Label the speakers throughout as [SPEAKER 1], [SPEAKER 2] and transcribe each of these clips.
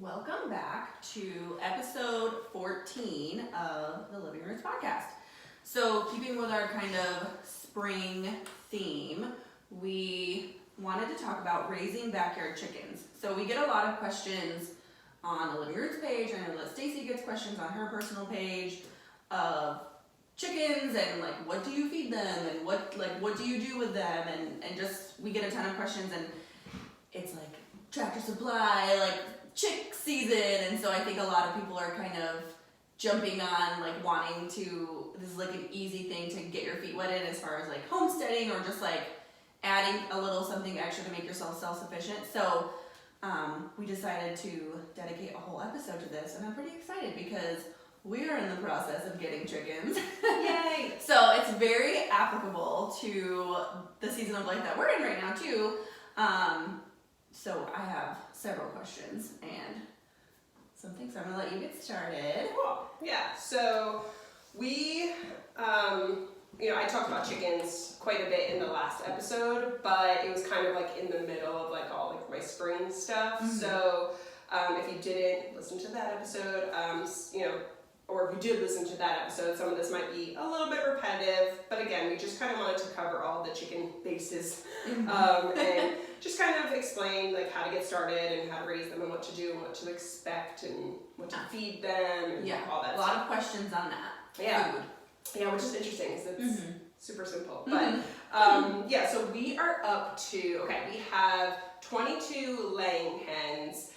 [SPEAKER 1] Welcome back to episode 14 of the Living Roots podcast. So, keeping with our kind of spring theme, we wanted to talk about raising backyard chickens. So, we get a lot of questions on the Living Roots page. I know that Stacey gets questions on her personal page of chickens and like what do you feed them and what do you do with them and just we get a ton of questions and it's like Tractor Supply, like chick season, and so I think a lot of people are kind of jumping on like wanting to, this is like an easy thing to get your feet wet in as far as like homesteading or just like adding a little something extra to make yourself self-sufficient. So we decided to dedicate a whole episode to this, and I'm pretty excited because we're in the process of getting chickens. Yay! So it's very applicable to the season of life that we're in right now too. So I have several questions and some things. I'm gonna let you get started.
[SPEAKER 2] Cool. Yeah. So we, I talked about chickens quite a bit in the last episode, but it was kind of like in the middle of like all like my spring stuff. Mm-hmm. So if you didn't listen to that episode, or if you did listen to that episode, some of this might be a little bit repetitive, but again, we just kind of wanted to cover all the chicken bases, and just kind of explain like how to get started and how to raise them and what to do and what to expect and what to feed them and all that stuff.
[SPEAKER 1] A lot of questions on that.
[SPEAKER 2] Yeah.
[SPEAKER 1] Food.
[SPEAKER 2] Yeah, which is interesting because it's super simple.
[SPEAKER 1] Mm-hmm.
[SPEAKER 2] But so we are up to, we have 22 laying hens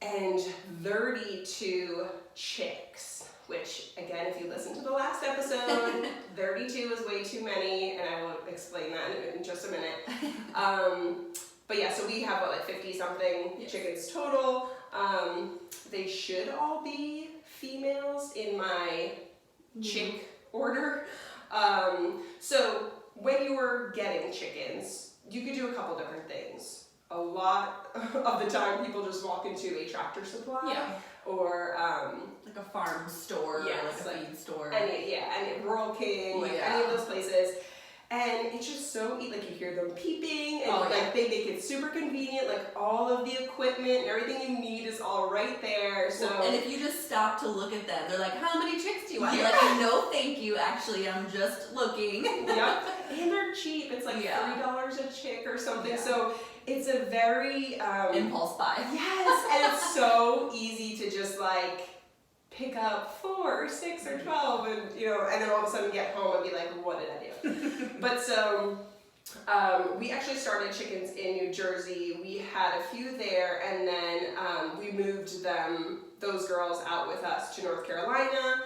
[SPEAKER 2] and 32 chicks. Which, again, if you listen to the last episode, 32 is way too many, and I will explain that in just a minute. But yeah, so we have, 50-something chickens total. They should all be females in my chick order. So when you were getting chickens, you could do a couple different things. A lot of the time, people just walk into a Tractor Supply. Yeah. Or
[SPEAKER 1] like a farm store,
[SPEAKER 2] yes,
[SPEAKER 1] or like a feed store.
[SPEAKER 2] And Rural King, any of those places. And it's just so, like you hear them peeping, and they make it super convenient, like all of the equipment and everything you need is all right there. So
[SPEAKER 1] and if you just stop to look at them, they're like, how many chicks do you want? You're like, no thank you, actually, I'm just looking.
[SPEAKER 2] Yep. And they're cheap, it's like $3 a chick or something, so it's a very
[SPEAKER 1] impulse buy.
[SPEAKER 2] Yes, and it's so easy to just like pick up 4 or 6 or 12 and and then all of a sudden get home and be like, what did I do? But so we actually started chickens in New Jersey. We had a few there, and then we moved those girls out with us to North Carolina.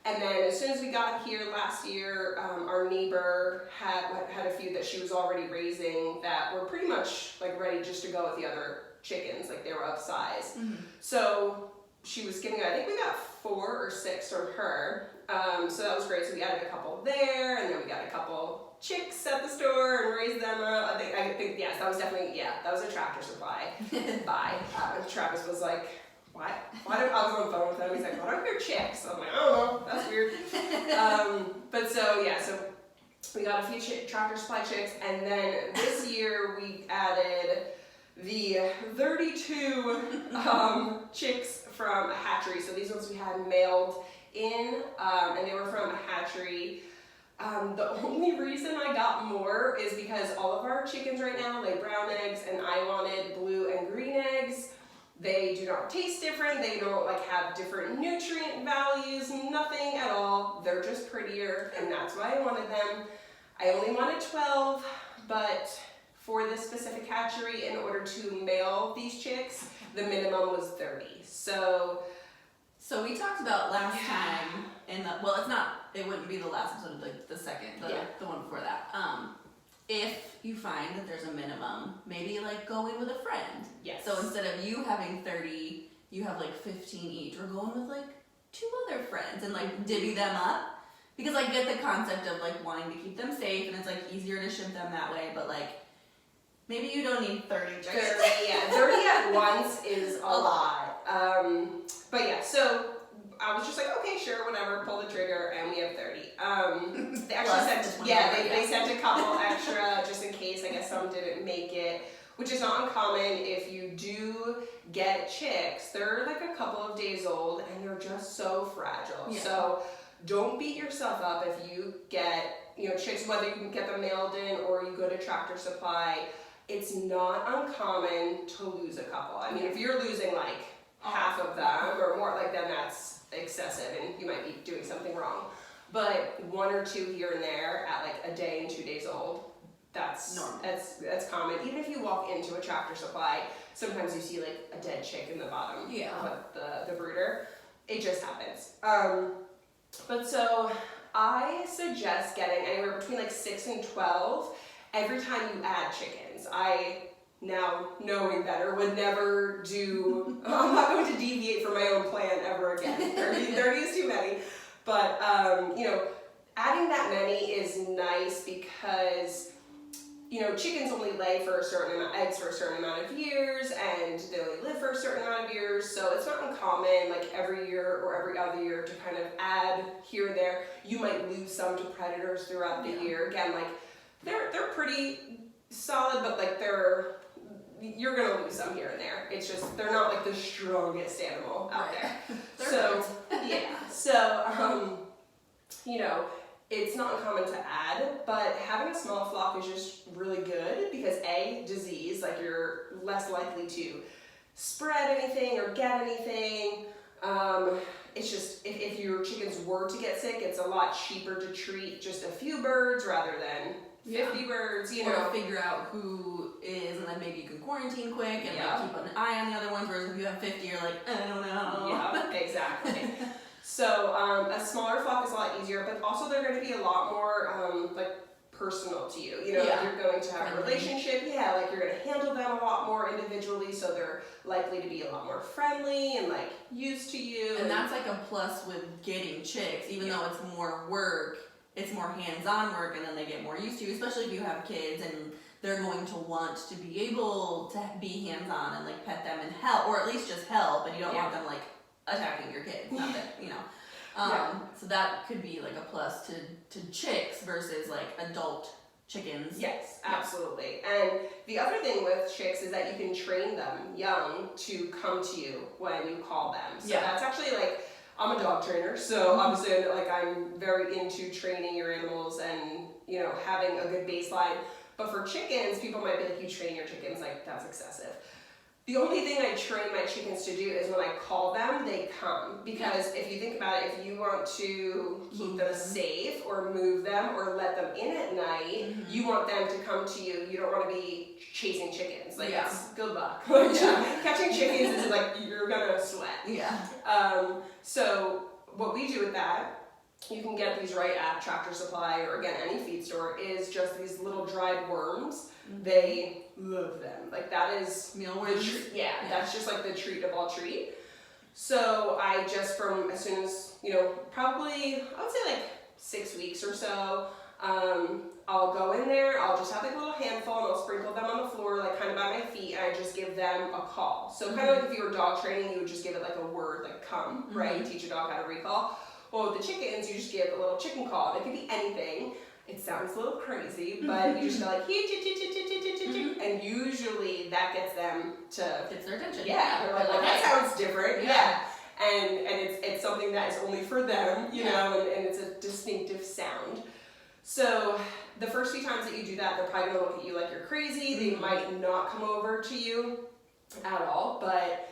[SPEAKER 2] And then as soon as we got here last year, our neighbor had a few that she was already raising that were pretty much like ready just to go with the other chickens, like they were upsized. Mm-hmm. So she was giving, I think we got 4 or 6 from her. So that was great. So we added a couple there, and then we got a couple chicks at the store and raised them up. I think yes, that was definitely, that was a Tractor Supply buy. Travis was like, why I was on the phone with him, he's like, why don't I hear chicks? I'm like, I don't know, that's weird. But so we got a few Tractor Supply chicks, and then this year we added the 32 chicks from a hatchery. So these ones we had mailed in, and they were from a hatchery. The only reason I got more is because all of our chickens right now lay brown eggs, and I wanted blue and green eggs. They do not taste different, they don't have different nutrient values, nothing at all. They're just prettier, and that's why I wanted them. I only wanted 12, but for this specific hatchery, in order to mail these chicks, the minimum was 30. So
[SPEAKER 1] we talked about last time, it wouldn't be the last episode, like the second, the one before that. If you find that there's a minimum, maybe like go in with a friend.
[SPEAKER 2] Yes.
[SPEAKER 1] So instead of you having 30, you have like 15 each, or go in with like 2 other friends and like divvy them up. Because I get the concept of like wanting to keep them safe, and it's like easier to ship them that way, but like maybe you don't need 30 chickens.
[SPEAKER 2] 30 at once is a lot. But yeah, so I was just like, okay, sure, whatever, pull the trigger, and we have 30. They actually they sent a couple extra just in case. I guess some didn't make it, which is not uncommon. If you do get chicks, they're like a couple of days old and they're just so fragile.
[SPEAKER 1] Yeah.
[SPEAKER 2] So don't beat yourself up if you get, chicks, whether you can get them mailed in or you go to Tractor Supply. It's not uncommon to lose a couple. I mean, if you're losing like half of them or more, like then that's excessive and you might be doing something wrong. But 1 or 2 here and there at like a day and 2 days old, that's normal. That's common. Even if you walk into a Tractor Supply, sometimes you see like a dead chick in the bottom of the brooder. It just happens. But so I suggest getting anywhere between like 6 and 12 every time you add chickens. I, now knowing better, would never do, I'm not going to deviate from my own plan ever again. 30 is too many. But, adding that many is nice because, chickens only lay for a certain amount, eggs for a certain amount of years, and they only live for a certain amount of years. So it's not uncommon, like every year or every other year, to kind of add here and there. You might lose some to predators throughout the year. Again, like they're pretty solid, but like you're gonna lose some here and there. It's just they're not like the strongest animal out there. So it's not uncommon to add, but having a small flock is just really good because disease, like you're less likely to spread anything or get anything. It's just if your chickens were to get sick, it's a lot cheaper to treat just a few birds rather than 50 birds,
[SPEAKER 1] Or figure out who is, and then maybe you can quarantine quick and like keep an eye on the other ones, whereas if you have 50, you're like, I don't know.
[SPEAKER 2] Yeah, exactly. So a smaller flock is a lot easier, but also they're going to be a lot more personal to you. You're going to have a relationship. Yeah, like you're going to handle them a lot more individually, so they're likely to be a lot more friendly and like used to you.
[SPEAKER 1] And that's like a plus with getting chicks, even though it's more work. It's more hands-on work, and then they get more used to you, especially if you have kids and they're going to want to be able to be hands-on and like pet them and help, or at least just help, and you don't want them like attacking your kids, not that, so that could be like a plus to chicks versus like adult chickens.
[SPEAKER 2] Yes, absolutely. And the other thing with chicks is that you can train them young to come to you when you call them. So that's actually like, I'm a dog trainer, so obviously I'm very into training your animals and, having a good baseline. But for chickens, people might be like, you train your chickens, like that's excessive. The only thing I train my chickens to do is when I call them, they come. Because if you think about it, if you want to keep them safe or move them or let them in at night, you want them to come to you. You don't want to be chasing chickens. Like, it's good luck. Catching chickens is like, you're going to sweat. So what we do with that, you can get these right at Tractor Supply or again any feed store, is just these little dried worms. They love them. Like that is
[SPEAKER 1] mealworms.
[SPEAKER 2] That's just like the treat of all treat. So I just from as soon as probably I would say like 6 weeks or so, I'll go in there. I'll just have like a little handful and I'll sprinkle them on the floor, like kind of by my feet, and I just give them a call. So kind of like if you were dog training, you would just give it like a word, like come, right? You teach a dog how to recall. Well, with the chickens, you just give a little chicken call. It could be anything. It sounds a little crazy, but you just go like, and usually that gets them to
[SPEAKER 1] gets their attention.
[SPEAKER 2] Yeah, they're like, that sounds different. Yeah. And it's something that is only for them, you know, and it's a distinctive sound. So the first few times that you do that, they're probably gonna look at you like you're crazy. They might not come over to you at all, but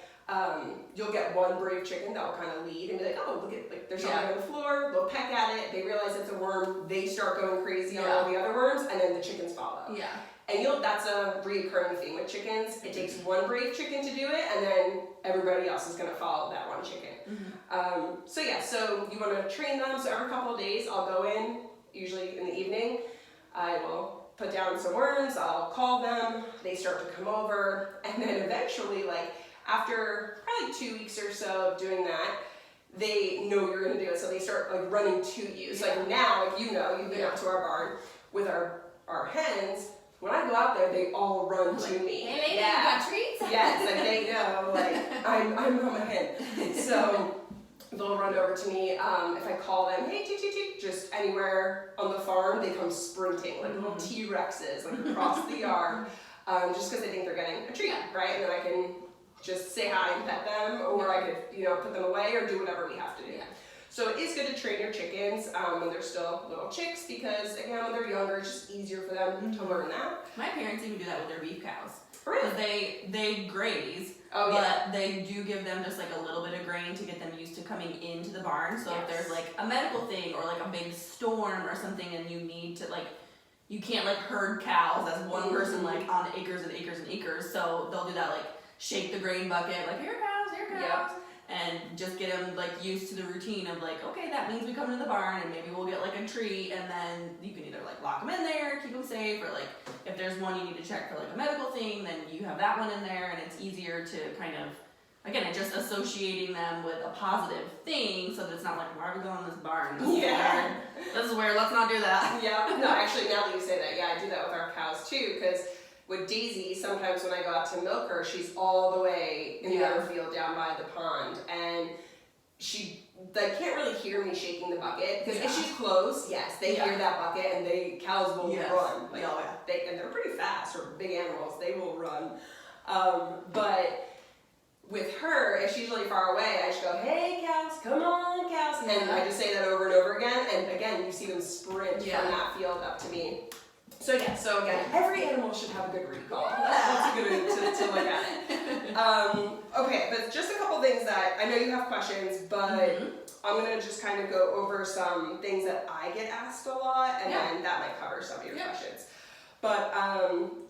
[SPEAKER 2] you'll get one brave chicken that will kind of lead and be like, oh, look at, like, there's something on the floor. They'll peck at it. They realize it's a worm. They start going crazy on all the other worms, and then the chickens follow. Yeah. And that's a reoccurring theme with chickens. It takes one brave chicken to do it, and then everybody else is going to follow that one chicken. So you want to train them. So every couple of days, I'll go in, usually in the evening. I will put down some worms. I'll call them. They start to come over, and then eventually, like, after probably 2 weeks or so of doing that, they know you're going to do it, so they start like running to you. So like now, if you've been out to our barn with our hens, when I go out there, they all run to me.
[SPEAKER 1] Hey lady, you got treats?
[SPEAKER 2] Yes, like they know, like I'm a hen. So they'll run over to me. If I call them, hey, toot, toot, toot, just anywhere on the farm, they come sprinting like little T-Rexes, like across the yard, just because they think they're getting a treat, right? And then I can just say hi and pet them, or I could, put them away or do whatever we have to do.
[SPEAKER 1] Yeah.
[SPEAKER 2] So it is good to train your chickens when they're still little chicks, because again, when they're younger, it's just easier for them to learn that.
[SPEAKER 1] My parents even do that with their beef cows.
[SPEAKER 2] Really?
[SPEAKER 1] Because they graze, but they do give them just like a little bit of grain to get them used to coming into the barn. So if there's like a medical thing or like a big storm or something and you need to like, you can't like herd cows as one person like on acres and acres and acres. So they'll do that, like shake the grain bucket, like here cows, here cows.
[SPEAKER 2] Yep.
[SPEAKER 1] And just get them like used to the routine of like, okay, that means we come into the barn and maybe we'll get like a treat, and then you can either like lock them in there, keep them safe, or like if there's one you need to check for like a medical thing, then you have that one in there, and it's easier to kind of, again, it's just associating them with a positive thing, so that it's not like, why are we going to this barn? This is weird, let's not do that.
[SPEAKER 2] Yeah, no, actually, now that you say that, I do that with our cows too, because with Daisy, sometimes when I go out to milk her, she's all the way in the other field down by the pond, and they can't really hear me shaking the bucket, because if she's close, yes, they hear that bucket, and cows will run. Like, and they're pretty fast, or big animals, they will run. But with her, if she's really far away, I just go, hey cows, come on cows, and I just say that over and over again, and again, you see them sprint from that field up to me. So again, every animal should have a good recall. That's a good way to look at it. Okay, but just a couple things that, I know you have questions, but I'm going to just kind of go over some things that I get asked a lot, and then that might cover some of your questions. But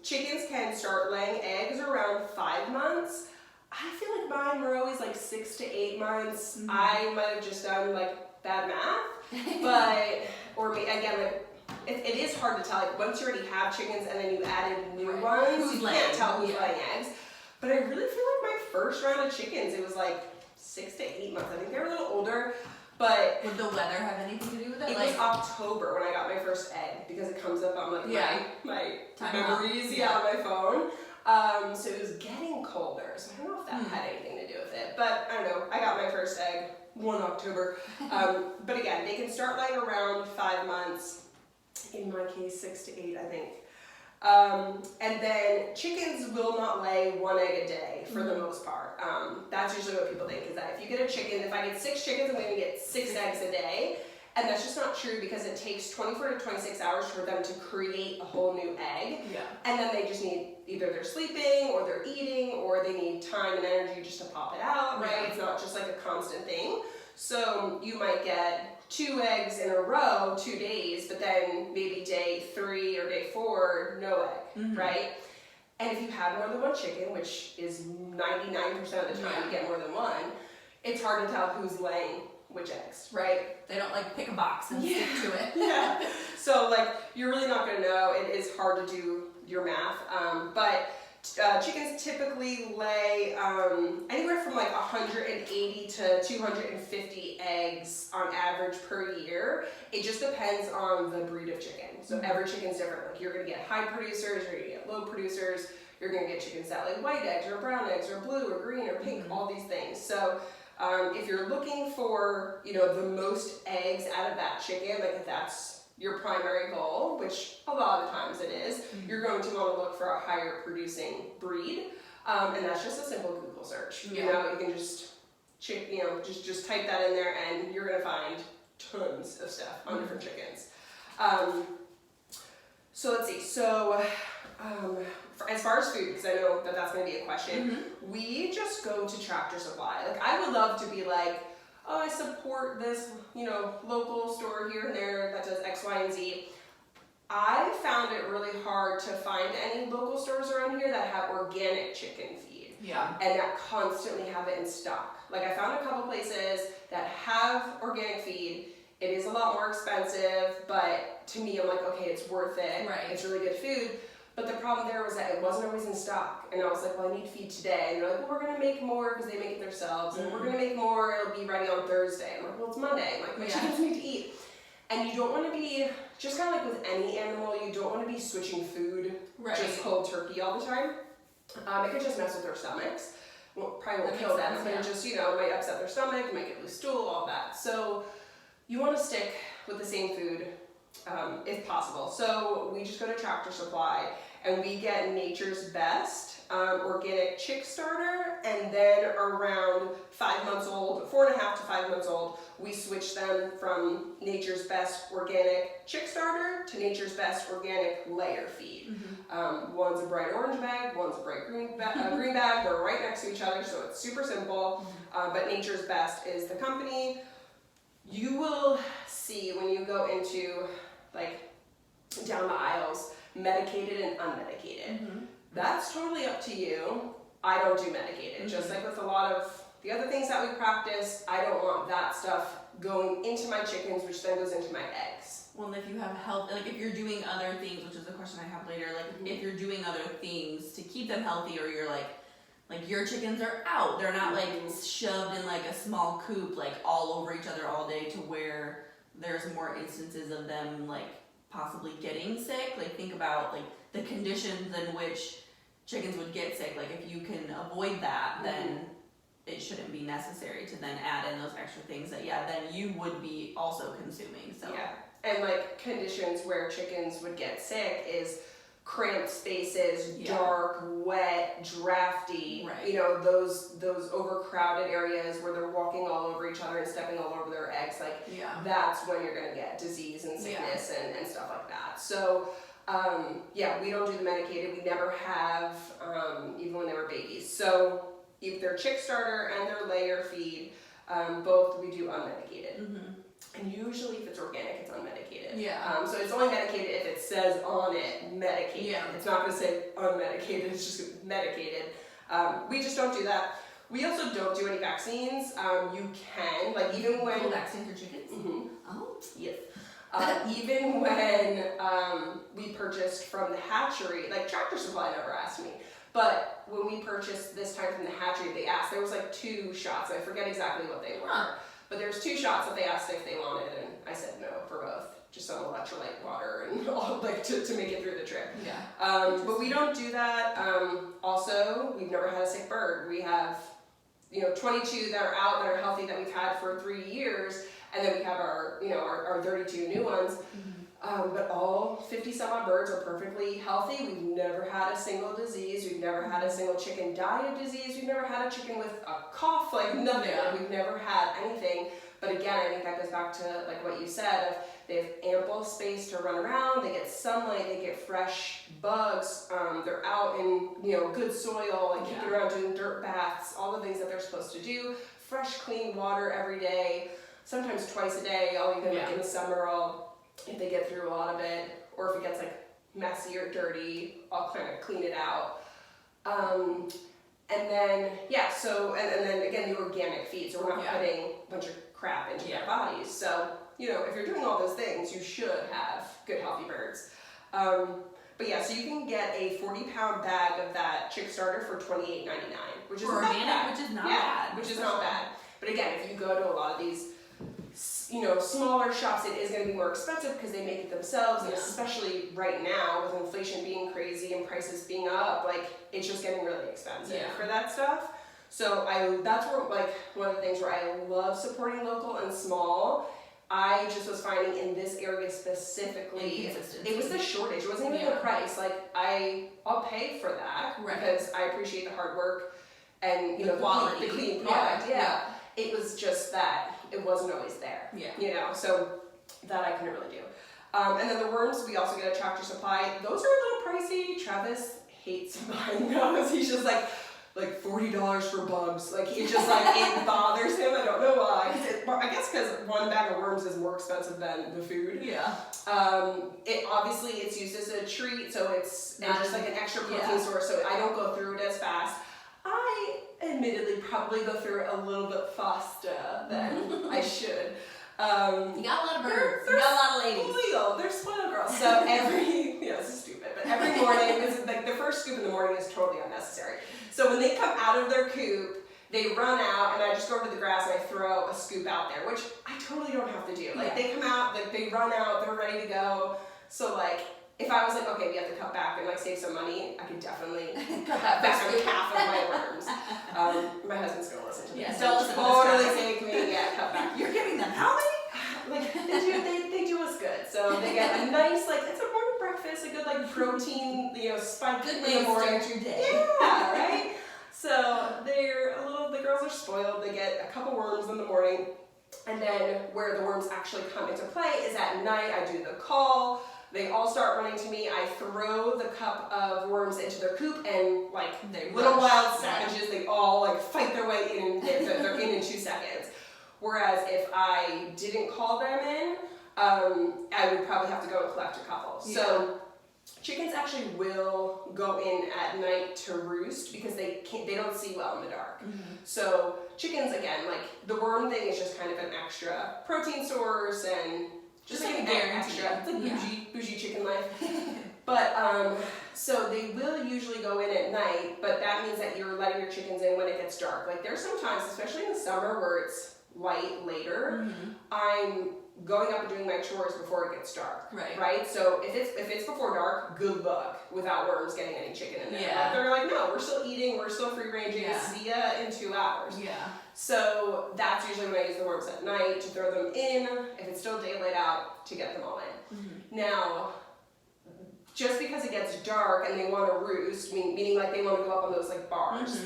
[SPEAKER 2] chickens can start laying eggs around 5 months. I feel like mine were always like 6 to 8 months. I might have just done like bad math, but, or again, like, it is hard to tell, like once you already have chickens and then you added new ones, you can't tell who's laying eggs. But I really feel like my first round of chickens, it was like 6 to 8 months. I think they were a little older, but...
[SPEAKER 1] Would the weather have anything to do with it?
[SPEAKER 2] It was October when I got my first egg, because it comes up on like my memories on my phone. So it was getting colder, so I don't know if that had anything to do with it. But I don't know, I got my first egg 1 October. But again, they can start laying around 5 months. In my case, 6 to 8, I think. And then chickens will not lay 1 egg a day for the most part. That's usually what people think, is that if you get a chicken, if I get 6 chickens, I'm going to get 6 eggs a day. And that's just not true, because it takes 24 to 26 hours for them to create a whole new egg. Yeah. And then they just need, either they're sleeping or they're eating, or they need time and energy just to pop it out, right? It's not just like a constant thing. So you might get 2 eggs in a row, 2 days, but then maybe day 3 or day 4, no egg, right? And if you have more than 1 chicken, which is 99% of the time you get more than 1, it's hard to tell who's laying which eggs, right?
[SPEAKER 1] They don't like pick a box and stick to it.
[SPEAKER 2] So like, you're really not gonna know. It is hard to do your math, but chickens typically lay anywhere from like 180 to 250 eggs on average per year. It just depends on the breed of chicken. So every chicken's different. Like, you're gonna get high producers, you're gonna get low producers, you're gonna get chickens that lay white eggs or brown eggs or blue or green or pink, all these things. So if you're looking for, the most eggs out of that chicken, like if that's your primary goal, which a lot of times it is, you're going to want to look for a higher producing breed, and that's just a simple Google search. You can just just type that in there, and you're going to find tons of stuff on different chickens. So let's see. So as far as food, because I know that that's going to be a question, we just go to Tractor Supply. Like, I would love to be like, oh, I support this, local store here and there that does X, Y, and Z. I found it really hard to find any local stores around here that have organic chicken feed. Yeah. And that constantly have it in stock. Like, I found a couple places that have organic feed. It is a lot more expensive, but to me, I'm like, okay, it's worth it. Right. It's really good food. But the problem there was that it wasn't always in stock. And I was like, well, I need feed today. And they're like, well, we're going to make more because they make it themselves. And we're going to make more. It'll be ready on Thursday. I'm like, well, it's Monday. I'm like, my chickens need to eat. And you don't want to be, just kind of like with any animal, you don't want to be switching food just cold turkey all the time. It could just mess with their stomachs. Well, probably won't kill them, but it just, might upset their stomach, might get loose stool, all that. So you want to stick with the same food if possible. So we just go to Tractor Supply, and we get Nature's Best organic chick starter, and then around 5 months old, 4.5 to 5 months old, we switch them from Nature's Best organic chick starter to Nature's Best organic layer feed. One's a bright orange bag, one's a bright green bag. They're right next to each other, so it's super simple. But Nature's Best is the company. You will see when you go into like down the aisles, medicated and unmedicated. That's totally up to you. I don't do medicated. Just like with a lot of the other things that we practice, I don't want that stuff going into my chickens, which then goes into my eggs.
[SPEAKER 1] Well, and if you have health, like if you're doing other things, which is a question I have later, like if you're doing other things to keep them healthy, or you're like your chickens are out, they're not like shoved in like a small coop, like all over each other all day, to where there's more instances of them like possibly getting sick. Like think about like the conditions in which chickens would get sick. Like if you can avoid that, then it shouldn't be necessary to then add in those extra things that then you would be also consuming. So
[SPEAKER 2] and like conditions where chickens would get sick is cramped spaces, dark, wet, drafty, you know, those overcrowded areas where they're walking all over each other and stepping all over their eggs, like that's when you're gonna get disease and sickness and stuff like that. So we don't do the medicated. We never have, even when they were babies. So if they're chick starter and their layer feed, both we do unmedicated. And usually if it's organic, it's unmedicated. So it's only medicated if it says on it medicated. It's not going to say unmedicated, it's just medicated. We just don't do that. We also don't do any vaccines. You can, like even when...
[SPEAKER 1] vaccines for chickens? Oh,
[SPEAKER 2] yes. Even when we purchased from the hatchery, like Tractor Supply never asked me, but when we purchased this time from the hatchery, they asked, there was like 2 shots, I forget exactly what they were, but there's 2 shots that they asked if they wanted, and I said no for both, just some electrolyte water and all, like to make it through the trip. But we don't do that. Also, we've never had a sick bird. We have, 22 that are out that are healthy that we've had for 3 years, and then we have our, our 32 new ones. But all 50 some odd birds are perfectly healthy. We've never had a single disease. We've never had a single chicken die of disease. We've never had a chicken with a cough, like nothing. Like, we've never had anything. But again, I think that goes back to like what you said, of they have ample space to run around, they get sunlight, they get fresh bugs, they're out in good soil and kicking around doing dirt baths, all the things that they're supposed to do, fresh clean water every day, sometimes twice a day. I'll even like in the summer, if they get through a lot of it, or if it gets like messy or dirty, I'll kind of clean it out. And then and then again the organic feed, so we're not putting a bunch of crap into their bodies. So if you're doing all those things, you should have good healthy birds. So you can get a 40-pound bag of that chick starter for $28.99, which is not bad.
[SPEAKER 1] Which is not bad.
[SPEAKER 2] Which is not bad. But again, if you go to a lot of these smaller shops, it is going to be more expensive because they make it themselves, and especially right now with inflation being crazy and prices being up, like it's just getting really expensive for that stuff. So that's where like one of the things where I love supporting local and small. I just was finding in this area specifically, it was the shortage. It wasn't even the price. Like I'll pay for that because I appreciate the hard work and the quality, the clean product. It was just that it wasn't always there. So that I couldn't really do. And then the worms, we also get a Tractor Supply. Those are a little pricey. Travis hates buying those. He's just like $40 for bugs. Like he just it bothers him. I don't know why. I guess because one bag of worms is more expensive than the food. It obviously it's used as a treat, so it's just like an extra protein source. So I don't go through it as fast. I admittedly probably go through it a little bit faster than I should.
[SPEAKER 1] You got a lot of birds. You got a lot of ladies.
[SPEAKER 2] They're spoiled girls. So this is stupid, but every morning, because like the first scoop in the morning is totally unnecessary. So when they come out of their coop, they run out, and I just go over to the grass and I throw a scoop out there, which I totally don't have to do. Like they come out, like they run out, they're ready to go. So like if I was like, okay, we have to cut back and like save some money, I could definitely cut back on half of my worms. My husband's gonna listen to this.
[SPEAKER 1] Don't listen
[SPEAKER 2] totally take me. Cut back.
[SPEAKER 1] You're giving them how many?
[SPEAKER 2] Like they do us good. So they get a nice it's a morning breakfast, a good protein, spike
[SPEAKER 1] Good
[SPEAKER 2] in
[SPEAKER 1] way
[SPEAKER 2] the
[SPEAKER 1] to
[SPEAKER 2] morning.
[SPEAKER 1] start your day.
[SPEAKER 2] Yeah, right? So the girls are spoiled. They get a couple worms in the morning. And then where the worms actually come into play is at night. I do the call. They all start running to me. I throw the cup of worms into their coop, and like
[SPEAKER 1] They
[SPEAKER 2] little
[SPEAKER 1] rush.
[SPEAKER 2] wild savages, they all like fight their way in. They're in 2 seconds. Whereas if I didn't call them in, I would probably have to go and collect a couple.
[SPEAKER 1] Yeah.
[SPEAKER 2] So chickens actually will go in at night to roost because they don't see well in the dark.
[SPEAKER 1] Mm-hmm.
[SPEAKER 2] So chickens, again, like the worm thing is just kind of an extra protein source and just like an extra. It's like bougie chicken life. But so they will usually go in at night, but that means that you're letting your chickens in when it gets dark. Like there's sometimes, especially in the summer where it's light later, I'm going up and doing my chores before it gets dark. Right? So if it's before dark, good luck without worms getting any chicken in there.
[SPEAKER 1] Yeah.
[SPEAKER 2] Like, they're like, no, we're still eating, we're still free ranging,
[SPEAKER 1] Yeah.
[SPEAKER 2] see ya in 2 hours.
[SPEAKER 1] Yeah.
[SPEAKER 2] So that's usually when I use the worms at night to throw them in, if it's still daylight out, to get them all in. Now, just because it gets dark and they want to roost, meaning like they want to go up on those like bars,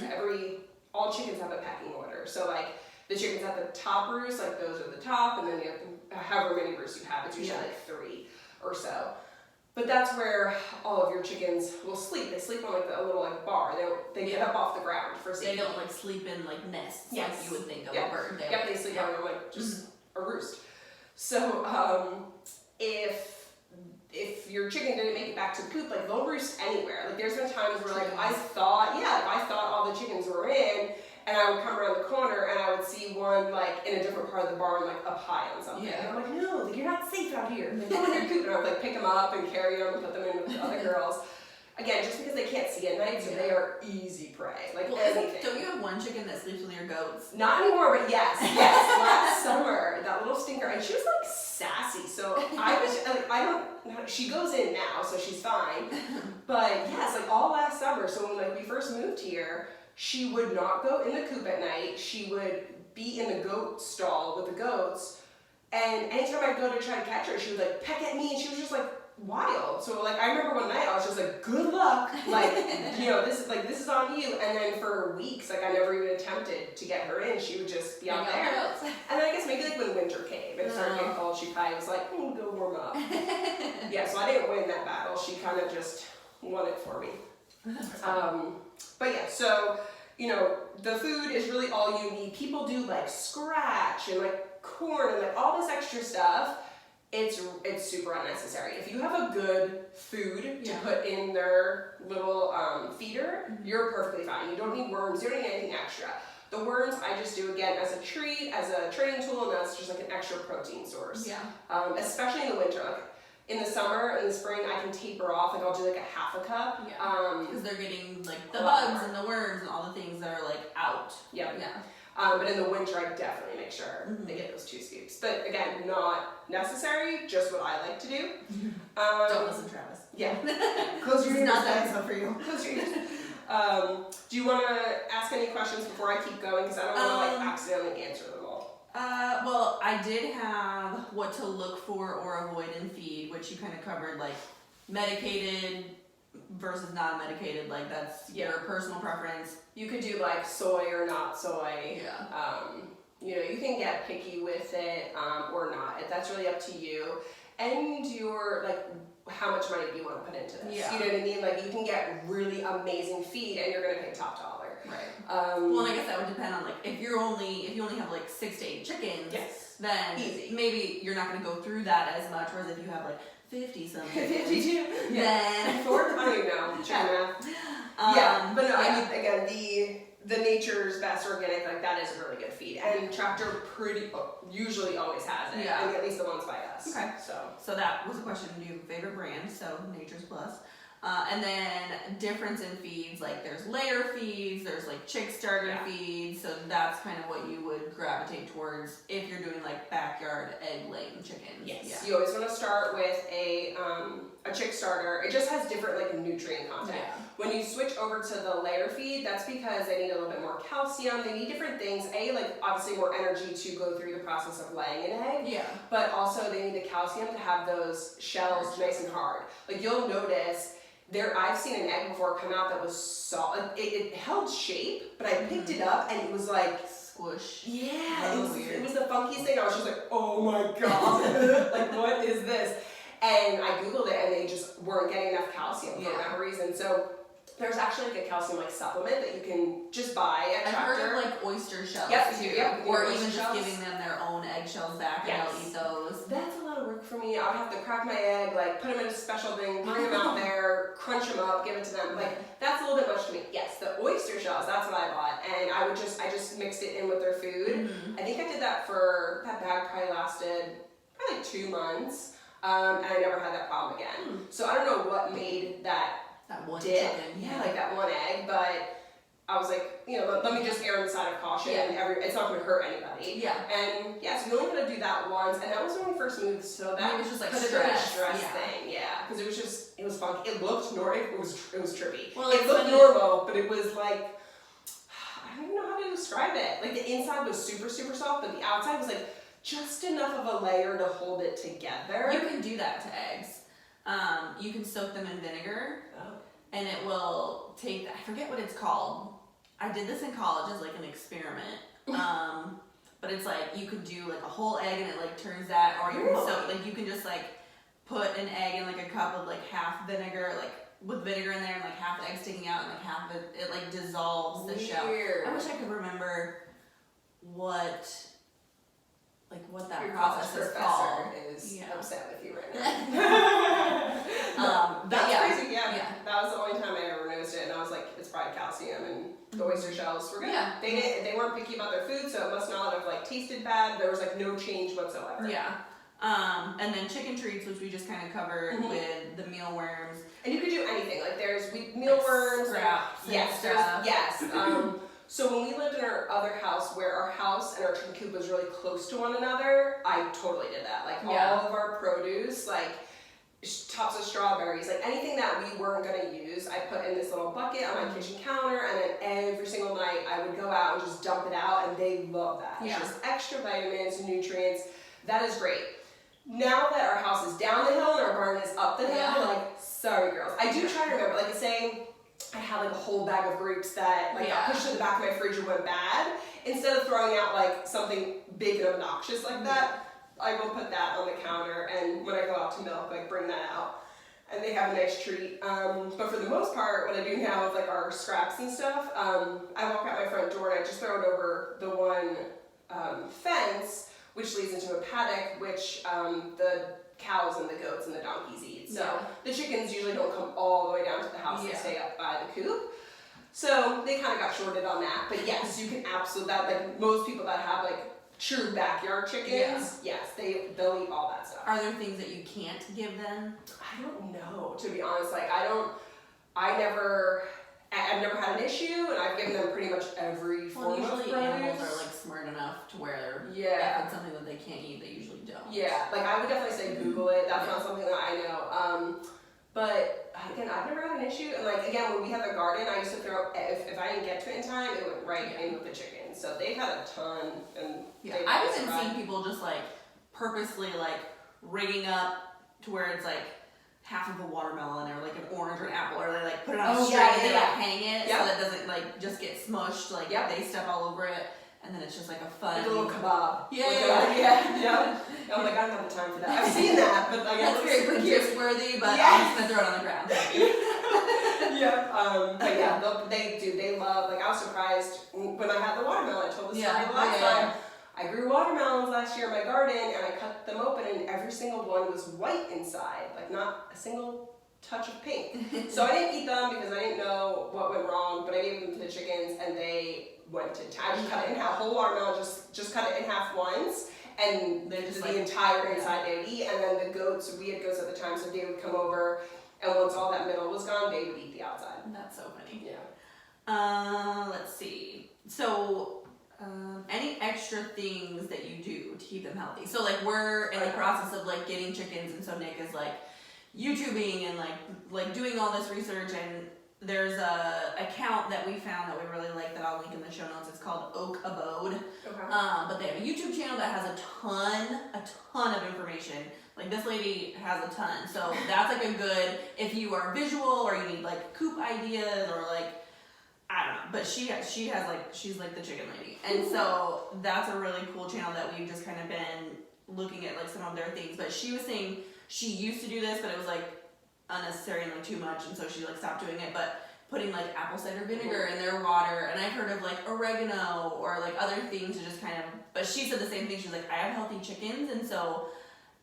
[SPEAKER 2] all chickens have a pecking order. So like the chickens at the top roost, like those are the top, and then you have however many roosts you have, it's usually like 3 or so. But that's where all of your chickens will sleep. They sleep on like a little like bar. They get up off the ground for safety.
[SPEAKER 1] They don't like sleep in like nests
[SPEAKER 2] Yes.
[SPEAKER 1] like you would think of
[SPEAKER 2] Yeah.
[SPEAKER 1] a bird.
[SPEAKER 2] They sleep on like just a roost. So if your chicken didn't make it back to the coop, like they'll roost anywhere. Like there's been times where like I thought all the chickens were in, and I would come around the corner and I would see one like in a different part of the barn, like up high on something.
[SPEAKER 1] Yeah.
[SPEAKER 2] And I'm like, no, like, you're not safe out here. Like, go in your coop. And I would like pick them up and carry them and put them in with the other girls. Again, just because they can't see at night, so they are easy prey. Like anything.
[SPEAKER 1] Don't you have one chicken that sleeps with your goats?
[SPEAKER 2] Not anymore, but yes. Last summer, that little stinker, and she was like sassy. So I was like, I don't know. She goes in now, so she's fine. But yes, like all last summer. So when like we first moved here, she would not go in the coop at night. She would be in the goat stall with the goats. And anytime I'd go to try to catch her, she would like peck at me, and she was just like wild. So like I remember one night I was just like, good luck. Like, this is on you. And then for weeks, like I never even attempted to get her in. She would just be out there. And then I guess maybe like when winter came and it started getting cold, she probably was like, go warm up. Yeah, so I didn't win that battle. She kind of just won it for me. But yeah, so the food is really all you need. People do like scratch and like corn and like all this extra stuff. It's super unnecessary. If you have a good food to put in their little feeder, you're perfectly fine. You don't need worms, you don't need anything extra. The worms I just do again as a treat, as a training tool, and that's just like an extra protein source.
[SPEAKER 1] Yeah.
[SPEAKER 2] Especially in the winter. Like in the summer, in the spring, I can taper off. Like I'll do like a half a cup.
[SPEAKER 1] Yeah. Because they're getting like the bugs and the worms and all the things that are like out.
[SPEAKER 2] Yeah.
[SPEAKER 1] Yeah.
[SPEAKER 2] But in the winter, I definitely make sure they get those 2 scoops. But again, not necessary, just what I like to do.
[SPEAKER 1] Don't listen, Travis.
[SPEAKER 2] Yeah. Close your ears.
[SPEAKER 1] Not that episode for you.
[SPEAKER 2] Close your ears. Do you want to ask any questions before I keep going? Because I don't want to like accidentally answer them all.
[SPEAKER 1] Well, I did have what to look for or avoid in feed, which you kind of covered, like medicated versus non-medicated. Like that's your personal preference.
[SPEAKER 2] You could do like soy or not soy.
[SPEAKER 1] Yeah.
[SPEAKER 2] You can get picky with it or not. That's really up to you. And your like how much money do you want to put into this?
[SPEAKER 1] Yeah.
[SPEAKER 2] You know what I mean? Like you can get really amazing feed and you're gonna pay top dollar.
[SPEAKER 1] Right. Well, and I guess that would depend on like if you only have like 6 to 8 chickens, then maybe you're not gonna go through that as much. Whereas if you have like 50 something,
[SPEAKER 2] 52,
[SPEAKER 1] then
[SPEAKER 2] 4, I don't even know. But no, I mean again the nature's best organic, like that is a really good feed, and Tractor usually always has it.
[SPEAKER 1] Yeah.
[SPEAKER 2] I mean, at least the ones by us.
[SPEAKER 1] Okay.
[SPEAKER 2] So
[SPEAKER 1] that was a question. Do you have a favorite brand? So Nature's Plus. And then difference in feeds, like there's layer feeds, there's like chick starter feeds, so that's kind of what you would gravitate towards if you're doing like backyard egg laying chickens.
[SPEAKER 2] Yes.
[SPEAKER 1] Yeah.
[SPEAKER 2] You always want to start with a chick starter. It just has different like nutrient content.
[SPEAKER 1] Yeah.
[SPEAKER 2] When you switch over to the layer feed, that's because they need a little bit more calcium. They need different things. Like obviously more energy to go through the process of laying an egg.
[SPEAKER 1] Yeah.
[SPEAKER 2] But also they need the calcium to have those shells nice and hard. Like you'll notice I've seen an egg before come out that was solid. It held shape, but I picked it up and it was like
[SPEAKER 1] squish.
[SPEAKER 2] Yeah,
[SPEAKER 1] Oh,
[SPEAKER 2] it was the funkiest thing. I was just like, oh my god, like what is this? And I googled it, and they just weren't getting enough calcium for whatever reason. So there's actually like a calcium like supplement that you can just buy at Tractor.
[SPEAKER 1] I've heard of like oyster shells too,
[SPEAKER 2] or
[SPEAKER 1] even just giving them their own eggshells back, and they'll eat those.
[SPEAKER 2] That's a lot of work for me. I would have to crack my egg, like put them in a special thing, bring them out there, crunch them up, give it to them. Like that's a little bit much to me. Yes, the oyster shells. That's what I bought, and I just mixed it in with their food. I think I did that that bag probably lasted like 2 months. And I never had that problem again. So I don't know what made that
[SPEAKER 1] one
[SPEAKER 2] dip,
[SPEAKER 1] chicken,
[SPEAKER 2] like that one egg, but I was like, let me just err on the side of caution. It's not going to hurt anybody. And so we only had to do that once, and that was when we first moved. So that
[SPEAKER 1] was just like
[SPEAKER 2] stress thing, because it was funky. It looked it was trippy.
[SPEAKER 1] Well,
[SPEAKER 2] it looked normal, but it was like I don't even know how to describe it. Like the inside was super super soft, but the outside was like just enough of a layer to hold it together.
[SPEAKER 1] You can do that to eggs. You can soak them in vinegar, and it will take, I forget what it's called. I did this in college as like an experiment. But it's like, you could do like a whole egg and it like turns that, or you can soak, like you can just like put an egg in like a cup of like half vinegar, like with vinegar in there and like half the egg sticking out and like half of it like dissolves the shell. I wish I could remember what that
[SPEAKER 2] Your
[SPEAKER 1] process is called.
[SPEAKER 2] Is upset with you right now. That's crazy. That was the only time I ever noticed it, and I was like, it's probably calcium, and the oyster shells were good. They weren't picky about their food, so it must not have like tasted bad. There was like no change whatsoever.
[SPEAKER 1] And then chicken treats, which we just kind of covered with the mealworms.
[SPEAKER 2] And you could do anything. Like there's mealworms,
[SPEAKER 1] scraps,
[SPEAKER 2] So when we lived in our other house, where our house and our chicken coop was really close to one another, I totally did that. Like all of our produce, like tops of strawberries, like anything that we weren't gonna use, I put in this little bucket on my kitchen counter, and then every single night I would go out and just dump it out, and they love that. It's just extra vitamins, nutrients. That is great. Now that our house is down the hill and our barn is up the hill, like, sorry girls. I do try to remember, like say I had like a whole bag of grapes that like got pushed to the back of my fridge and went bad. Instead of throwing out like something big and obnoxious like that, I will put that on the counter, and when I go out to milk, like bring that out, and they have a nice treat. But for the most part, what I do now with like our scraps and stuff, I walk out my front door and I just throw it over the one fence, which leads into a paddock, which the cows and the goats and the donkeys eat. So the chickens usually don't come all the way down to the house and stay up by the coop. So they kind of got shorted on that. But yes, you can absolutely, like most people that have like true backyard chickens, they'll eat all that stuff.
[SPEAKER 1] Are there things that you can't give them?
[SPEAKER 2] I don't know, to be honest. Like I've never had an issue, and I've given them pretty much every form of produce.
[SPEAKER 1] Usually animals are like smart enough to where if it's something that they can't eat, they usually don't.
[SPEAKER 2] Yeah, like I would definitely say Google it. That's not something that I know. But again, I've never had an issue. And like again, when we had the garden, I used to throw, if I didn't get to it in time, it went right in with the chickens. So they've had a ton, and
[SPEAKER 1] I've even seen people just like purposely like rigging up to where it's like half of a watermelon or like an orange or an apple, or they like put it on a string and they like hang it so that it doesn't like just get smushed, like they step all over it, and then it's just like a fun
[SPEAKER 2] like a little kebab.
[SPEAKER 1] Yeah.
[SPEAKER 2] I'm like, I don't have the time for that. I've seen that, but like
[SPEAKER 1] that's very Pinterest worthy, but I'm just gonna throw it on the ground.
[SPEAKER 2] But they love, like I was surprised when I had the watermelon. I told the story last time. I grew watermelons last year in my garden, and I cut them open, and every single one was white inside, like not a single touch of pink. So I didn't eat them because I didn't know what went wrong, but I gave them to the chickens, and they went to town. I just cut it in half, whole watermelon, just cut it in half once, and then just the entire inside they would eat. And then the goats, we had goats at the time, so they would come over, and once all that middle was gone, they would eat the outside.
[SPEAKER 1] That's so funny. Let's see. So, any extra things that you do to keep them healthy? So like we're in the process of like getting chickens, and so Nick is like YouTubing and like doing all this research, and there's a account that we found that we really like that I'll link in the show notes. It's called Oak Abode.
[SPEAKER 2] Okay.
[SPEAKER 1] But they have a YouTube channel that has a ton of information. Like this lady has a ton. So that's like a good, if you are visual or you need like coop ideas or like, I don't know. But she has like, she's like the chicken lady. And so that's a really cool channel that we've just kind of been looking at like some of their things. But she was saying she used to do this, but it was like unnecessary and like too much, and so she like stopped doing it. But putting like apple cider vinegar in their water, and I've heard of like oregano or like other things to just kind of, but she said the same thing. She's like, I have healthy chickens, and so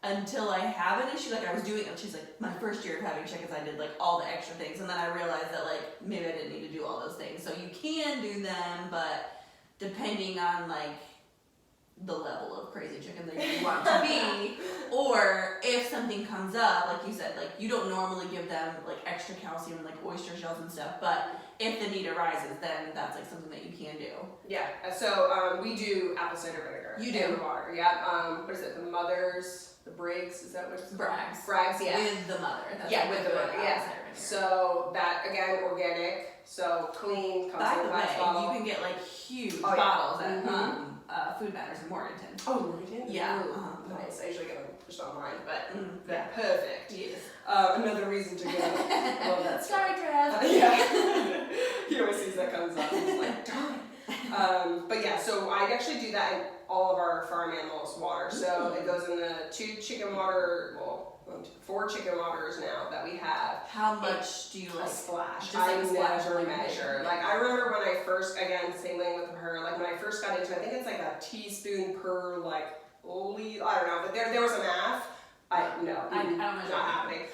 [SPEAKER 1] until I have an issue, like I was doing, she's like, my first year of having chickens, I did like all the extra things, and then I realized that like maybe I didn't need to do all those things. So you can do them, but depending on like the level of crazy chicken that you want to be, or if something comes up, like you said, like you don't normally give them like extra calcium, like oyster shells and stuff, but if the need arises, then that's like something that you can do.
[SPEAKER 2] Yeah, so we do apple cider vinegar.
[SPEAKER 1] You do?
[SPEAKER 2] In water, yeah. What is it, the Briggs, is that what it's called? Bragg's, yeah.
[SPEAKER 1] With the mother. That's
[SPEAKER 2] yeah,
[SPEAKER 1] like
[SPEAKER 2] with the mother, yeah. So that, again, organic, so clean, comes
[SPEAKER 1] by
[SPEAKER 2] in
[SPEAKER 1] the
[SPEAKER 2] a glass
[SPEAKER 1] way,
[SPEAKER 2] bottle.
[SPEAKER 1] you can get like huge
[SPEAKER 2] Oh, yeah.
[SPEAKER 1] bottles at Food Matters in Morganton.
[SPEAKER 2] Oh, Morganton?
[SPEAKER 1] Yeah.
[SPEAKER 2] Nice, I usually get them just online, but
[SPEAKER 1] Yeah.
[SPEAKER 2] perfect.
[SPEAKER 1] Yes.
[SPEAKER 2] Another reason to go. Love that
[SPEAKER 1] Sorry, Trev.
[SPEAKER 2] yeah. He always sees that comes up and he's like, darn it. But yeah, so I actually do that in all of our farm animals' water. So it goes in the 4 chicken waters now that we have.
[SPEAKER 1] How much do you
[SPEAKER 2] A
[SPEAKER 1] like?
[SPEAKER 2] splash.
[SPEAKER 1] Just like
[SPEAKER 2] I
[SPEAKER 1] a splash,
[SPEAKER 2] never
[SPEAKER 1] like
[SPEAKER 2] measure.
[SPEAKER 1] yeah.
[SPEAKER 2] Like I remember when I first, again, same thing with her, like when I first got into it, I think it's like a teaspoon per like I don't know, but there was a math. I don't know. Not happening.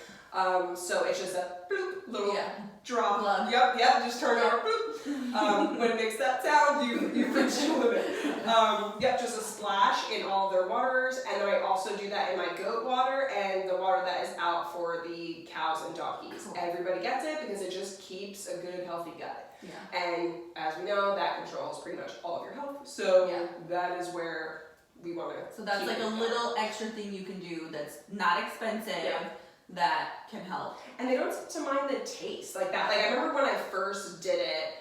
[SPEAKER 2] So it's just a bloop, little drop.
[SPEAKER 1] Plug.
[SPEAKER 2] Yep, just turn it on. Bloop. When it makes that sound, you reach the limit. Just a splash in all of their waters, and then I also do that in my goat water and the water that is out for the cows and doggies.
[SPEAKER 1] Cool.
[SPEAKER 2] Everybody gets it because it just keeps a good, healthy gut.
[SPEAKER 1] Yeah.
[SPEAKER 2] And as we know, that controls pretty much all of your health. So that is where we want to.
[SPEAKER 1] So that's like a little extra thing you can do that's not expensive.
[SPEAKER 2] Yeah.
[SPEAKER 1] That can help.
[SPEAKER 2] And they don't seem to mind the taste like that. Like I remember when I first did it,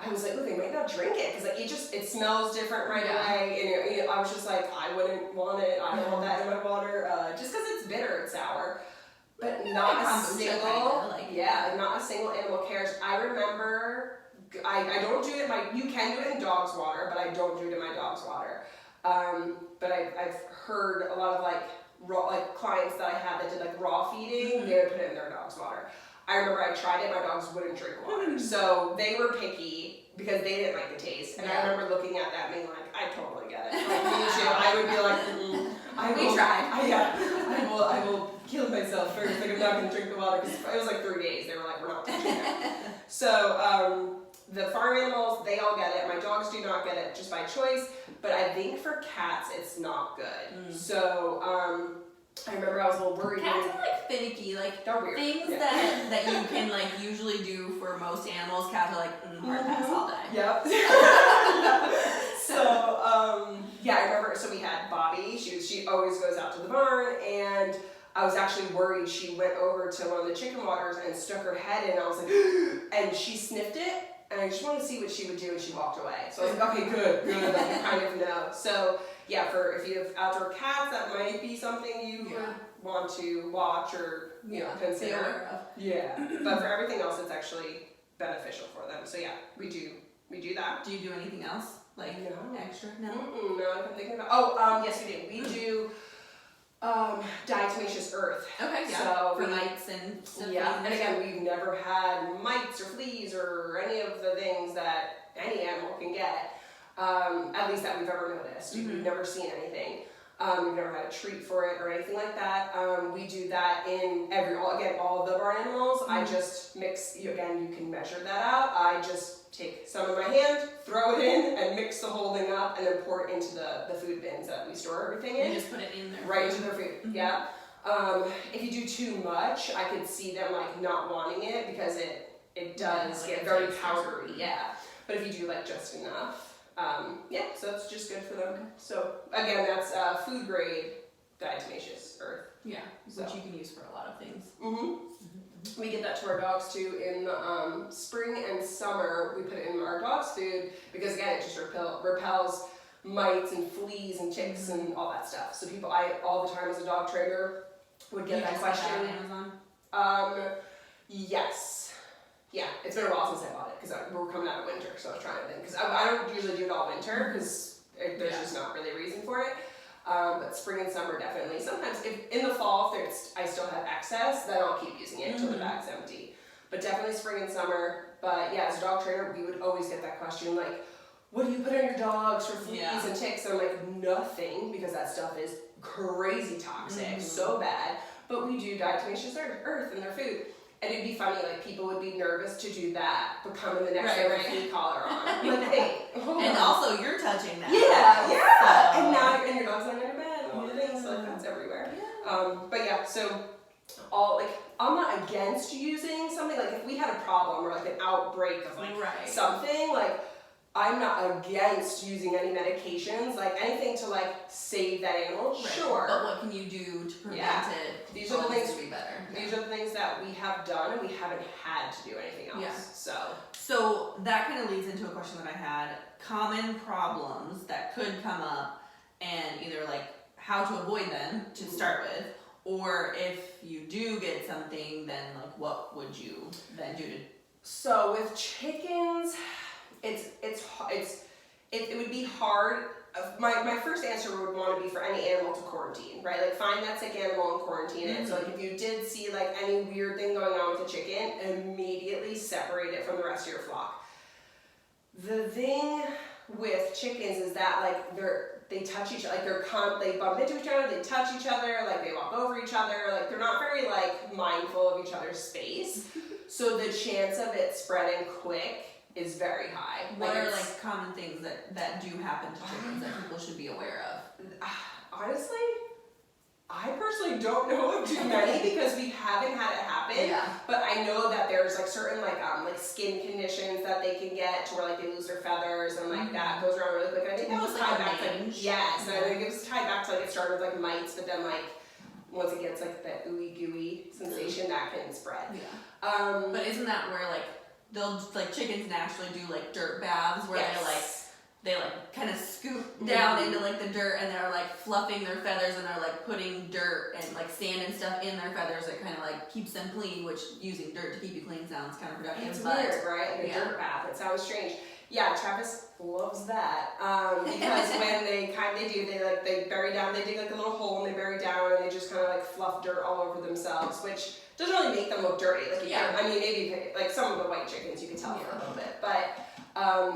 [SPEAKER 2] I was like, oh, they might not drink it because like it smells different right away. And I was just like, I wouldn't want it. I don't want that in my water. Just because it's bitter, it's sour. But not a single, not a single animal cares. I remember, I don't do it. You can do it in dog's water, but I don't do it in my dog's water. But I've heard a lot of raw, clients that I had that did raw feeding, they would put it in their dog's water. I remember I tried it, my dogs wouldn't drink water. So they were picky because they didn't like the taste. And I remember looking at that and being like, I totally get it. Me too. I would be like,
[SPEAKER 1] We tried.
[SPEAKER 2] I will kill myself first. I'm not going to drink the water because it was 3 days. They were like, we're not touching it. So the farm animals, they all get it. My dogs do not get it just by choice. But I think for cats, it's not good. So I remember I was a little worried.
[SPEAKER 1] Cats are finicky,
[SPEAKER 2] they're weird.
[SPEAKER 1] Things that you can usually do for most animals. Cats are hard pass all day.
[SPEAKER 2] Yep. So I remember. So we had Bobby. She always goes out to the barn, and I was actually worried. She went over to one of the chicken waters and stuck her head in. I was like, and she sniffed it. And I just wanted to see what she would do, and she walked away. So I was like, okay, good, you kind of know. So yeah, if you have outdoor cats, that might be something you would want to watch or consider.
[SPEAKER 1] Be aware of.
[SPEAKER 2] Yeah, but for everything else, it's actually beneficial for them. So yeah, we do that.
[SPEAKER 1] Do you do anything else extra? No.
[SPEAKER 2] No, I'm thinking about. Yes, we do. We do. Diatomaceous earth.
[SPEAKER 1] Okay, yeah.
[SPEAKER 2] So
[SPEAKER 1] for mites and stuff.
[SPEAKER 2] Yeah, and again, we've never had mites or fleas or any of the things that any animal can get, at least that we've ever noticed. We've never seen anything. We've never had a treat for it or anything like that. We do that in all of the barn animals. I just mix, you can measure that out. I just take some in my hand, throw it in, and mix the whole thing up, and then pour it into the food bins that we store everything in.
[SPEAKER 1] You just put it in there.
[SPEAKER 2] Right into their food, yeah. If you do too much, I could see them not wanting it because it does get very powdery, But if you do just enough, so it's just good for them.
[SPEAKER 1] Okay.
[SPEAKER 2] So again, that's food grade diatomaceous earth.
[SPEAKER 1] Yeah,
[SPEAKER 2] So.
[SPEAKER 1] which you can use for a lot of things.
[SPEAKER 2] We get that to our dogs too in the spring and summer. We put it in our dog's food because again, it just repels mites and fleas and ticks and all that stuff. So people, I all the time as a dog trainer would get that question.
[SPEAKER 1] Get that on Amazon?
[SPEAKER 2] Yes. Yeah, it's been a while since I bought it because we're coming out of winter, so I was trying to think. Because I don't usually do it all winter because there's just not really a reason for it. But spring and summer definitely. Sometimes if in the fall, if I still have excess, then I'll keep using it until the bag's empty. But definitely spring and summer. But yeah, as a dog trainer, we would always get that question like, what do you put on your dogs for fleas and ticks? And I'm like, nothing, because that stuff is crazy toxic, so bad. But we do diatomaceous earth in their food. And it'd be funny, like people would be nervous to do that, but come in the next day with a flea collar on. Like, hey,
[SPEAKER 1] and also you're touching that.
[SPEAKER 2] Yeah. And now and your dog's laying in your bed and all the things, so like that's everywhere. But yeah, so I'm not against using something, like if we had a problem or like an outbreak of like something, like I'm not against using any medications, like anything to like save that animal, sure.
[SPEAKER 1] But what can you do to prevent it?
[SPEAKER 2] These are the things
[SPEAKER 1] to be better.
[SPEAKER 2] These are the things that we have done, and we haven't had to do anything else.
[SPEAKER 1] So that kind of leads into a question that I had: common problems that could come up, and either like how to avoid them to start with, or if you do get something, then like what would you then do to?
[SPEAKER 2] So with chickens, it would be hard. My first answer would want to be for any animal to quarantine, right? Like find that sick animal and quarantine it. So like if you did see like any weird thing going on with the chicken, immediately separate it from the rest of your flock. The thing with chickens is that like they touch each other, like they bump into each other, they touch each other, like they walk over each other, like they're not very like mindful of each other's space. So the chance of it spreading quick is very high.
[SPEAKER 1] What are like common things that do happen to chickens that people should be aware of?
[SPEAKER 2] Honestly, I personally don't know of too many because we haven't had it happen. But I know that there's like certain like skin conditions that they can get to where like they lose their feathers and like that goes around really quick. And I think that was tied back to and I think it was tied back to like it started with like mites, but then like once it gets like that ooey gooey sensation, that can spread.
[SPEAKER 1] But isn't that where like they'll like chickens naturally do like dirt baths where they kind of scoop down into like the dirt and they're like fluffing their feathers and they're like putting dirt and like sand and stuff in their feathers that kind of like keeps them clean, which using dirt to keep you clean sounds kind of productive.
[SPEAKER 2] It's weird, right? Like a dirt bath. It sounds strange. Yeah, Travis loves that because when they bury down, they dig like a little hole and they bury down and they just kind of like fluff dirt all over themselves, which doesn't really make them look dirty. Like I mean, maybe like some of the white chickens you can tell for a little bit, but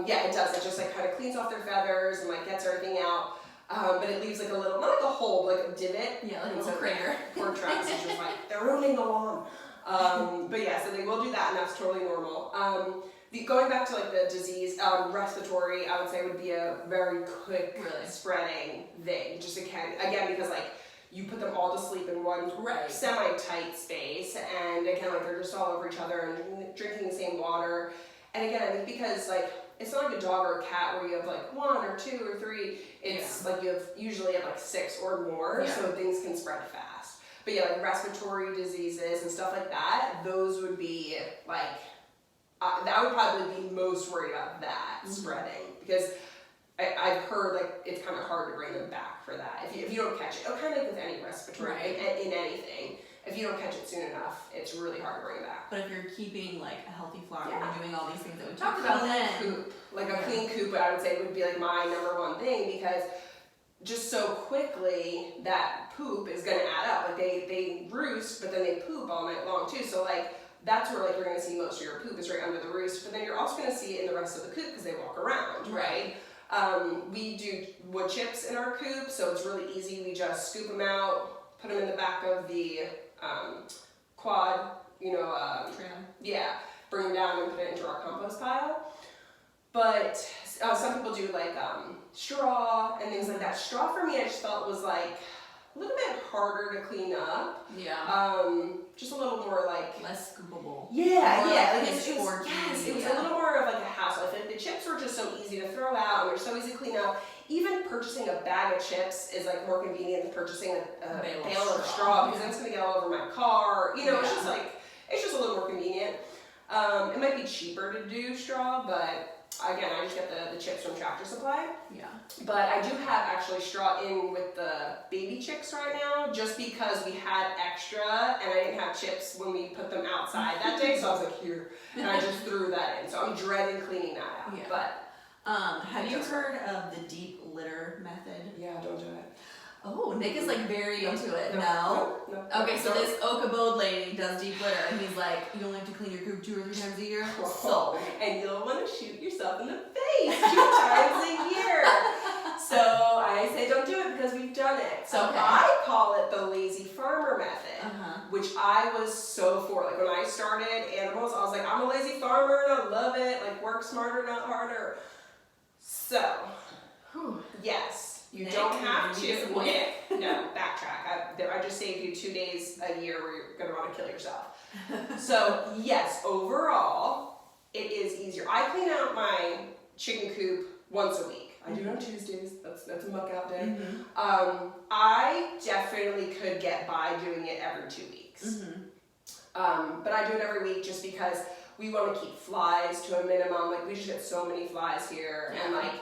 [SPEAKER 2] it does. It just like kind of cleans off their feathers and like gets everything out. But it leaves like a little, not like a hole, but like a divot.
[SPEAKER 1] Yeah, like a little crater.
[SPEAKER 2] Poor Travis is just like, they're ruining the lawn. But yeah, so they will do that, and that's totally normal. Going back to like the disease, respiratory, I would say would be a very quick spreading thing. Just again, because like you put them all to sleep in one semi-tight space, and again, like they're just all over each other and drinking the same water. And again, I think because like it's not like a dog or a cat where you have like 1 or 2 or 3. It's like you usually have like 6 or more, so things can spread fast. But yeah, like respiratory diseases and stuff like that, those would be like. I would probably be most worried about that spreading because I've heard like it's kind of hard to bring them back for that if you don't catch it. Kind of like with any respiratory in anything, if you don't catch it soon enough, it's really hard to bring back.
[SPEAKER 1] But if you're keeping like a healthy flock and you're doing all these things that we talked about, then
[SPEAKER 2] coop, like a clean coop, I would say would be like my #1 thing because just so quickly that poop is going to add up. Like they roost, but then they poop all night long too. So like. That's where like you're going to see most of your poop is right under the roost, but then you're also going to see it in the rest of the coop because they walk around, right? We do wood chips in our coop, so it's really easy. We just scoop them out, put them in the back of the quad, bring them down and put it into our compost pile. But some people do like straw and things like that. Straw for me, I just felt was like a little bit harder to clean up. Just a little more like
[SPEAKER 1] less scoopable.
[SPEAKER 2] It was a little more of like a hassle. I think the chips were just so easy to throw out and they're so easy to clean up. Even purchasing a bag of chips is like more convenient than purchasing a bale of straw because then it's gonna get all over my car. It's just like It's just a little more convenient. It might be cheaper to do straw, but again, I just get the chips from Tractor Supply.
[SPEAKER 1] Yeah.
[SPEAKER 2] But I do have actually straw in with the baby chicks right now, just because we had extra and I didn't have chips when we put them outside that day, so I was like, here, and I just threw that in. So I'm dreading cleaning that out.
[SPEAKER 1] Yeah.
[SPEAKER 2] But
[SPEAKER 1] have you heard of the deep litter method?
[SPEAKER 2] yeah, don't do it.
[SPEAKER 1] Oh, Nick is like very into it. No?
[SPEAKER 2] No.
[SPEAKER 1] Okay, so this Oakabode lady does deep litter, and he's like, you only have to clean your coop 2 or 3 times a year. So,
[SPEAKER 2] and you'll want to shoot yourself in the face 2 times a year. So I say don't do it because we've done it. So
[SPEAKER 1] Okay.
[SPEAKER 2] I call it the lazy farmer method,
[SPEAKER 1] Uh-huh.
[SPEAKER 2] which I was so for. Like when I started animals, I was like, I'm a lazy farmer and I love it. Like work smarter, not harder. So, yes. You
[SPEAKER 1] Nick,
[SPEAKER 2] don't have
[SPEAKER 1] you're
[SPEAKER 2] to.
[SPEAKER 1] disappointed.
[SPEAKER 2] No, backtrack. I just saved you 2 days a year where you're going to want to kill yourself. So, yes, overall, it is easier. I clean out my chicken coop once a week. I do it on Tuesdays. That's a muck out day.
[SPEAKER 1] Mm-hmm.
[SPEAKER 2] I definitely could get by doing it every 2 weeks.
[SPEAKER 1] Mm-hmm.
[SPEAKER 2] But I do it every week just because we want to keep flies to a minimum. Like, we just get so many flies here.
[SPEAKER 1] Yeah.
[SPEAKER 2] And, like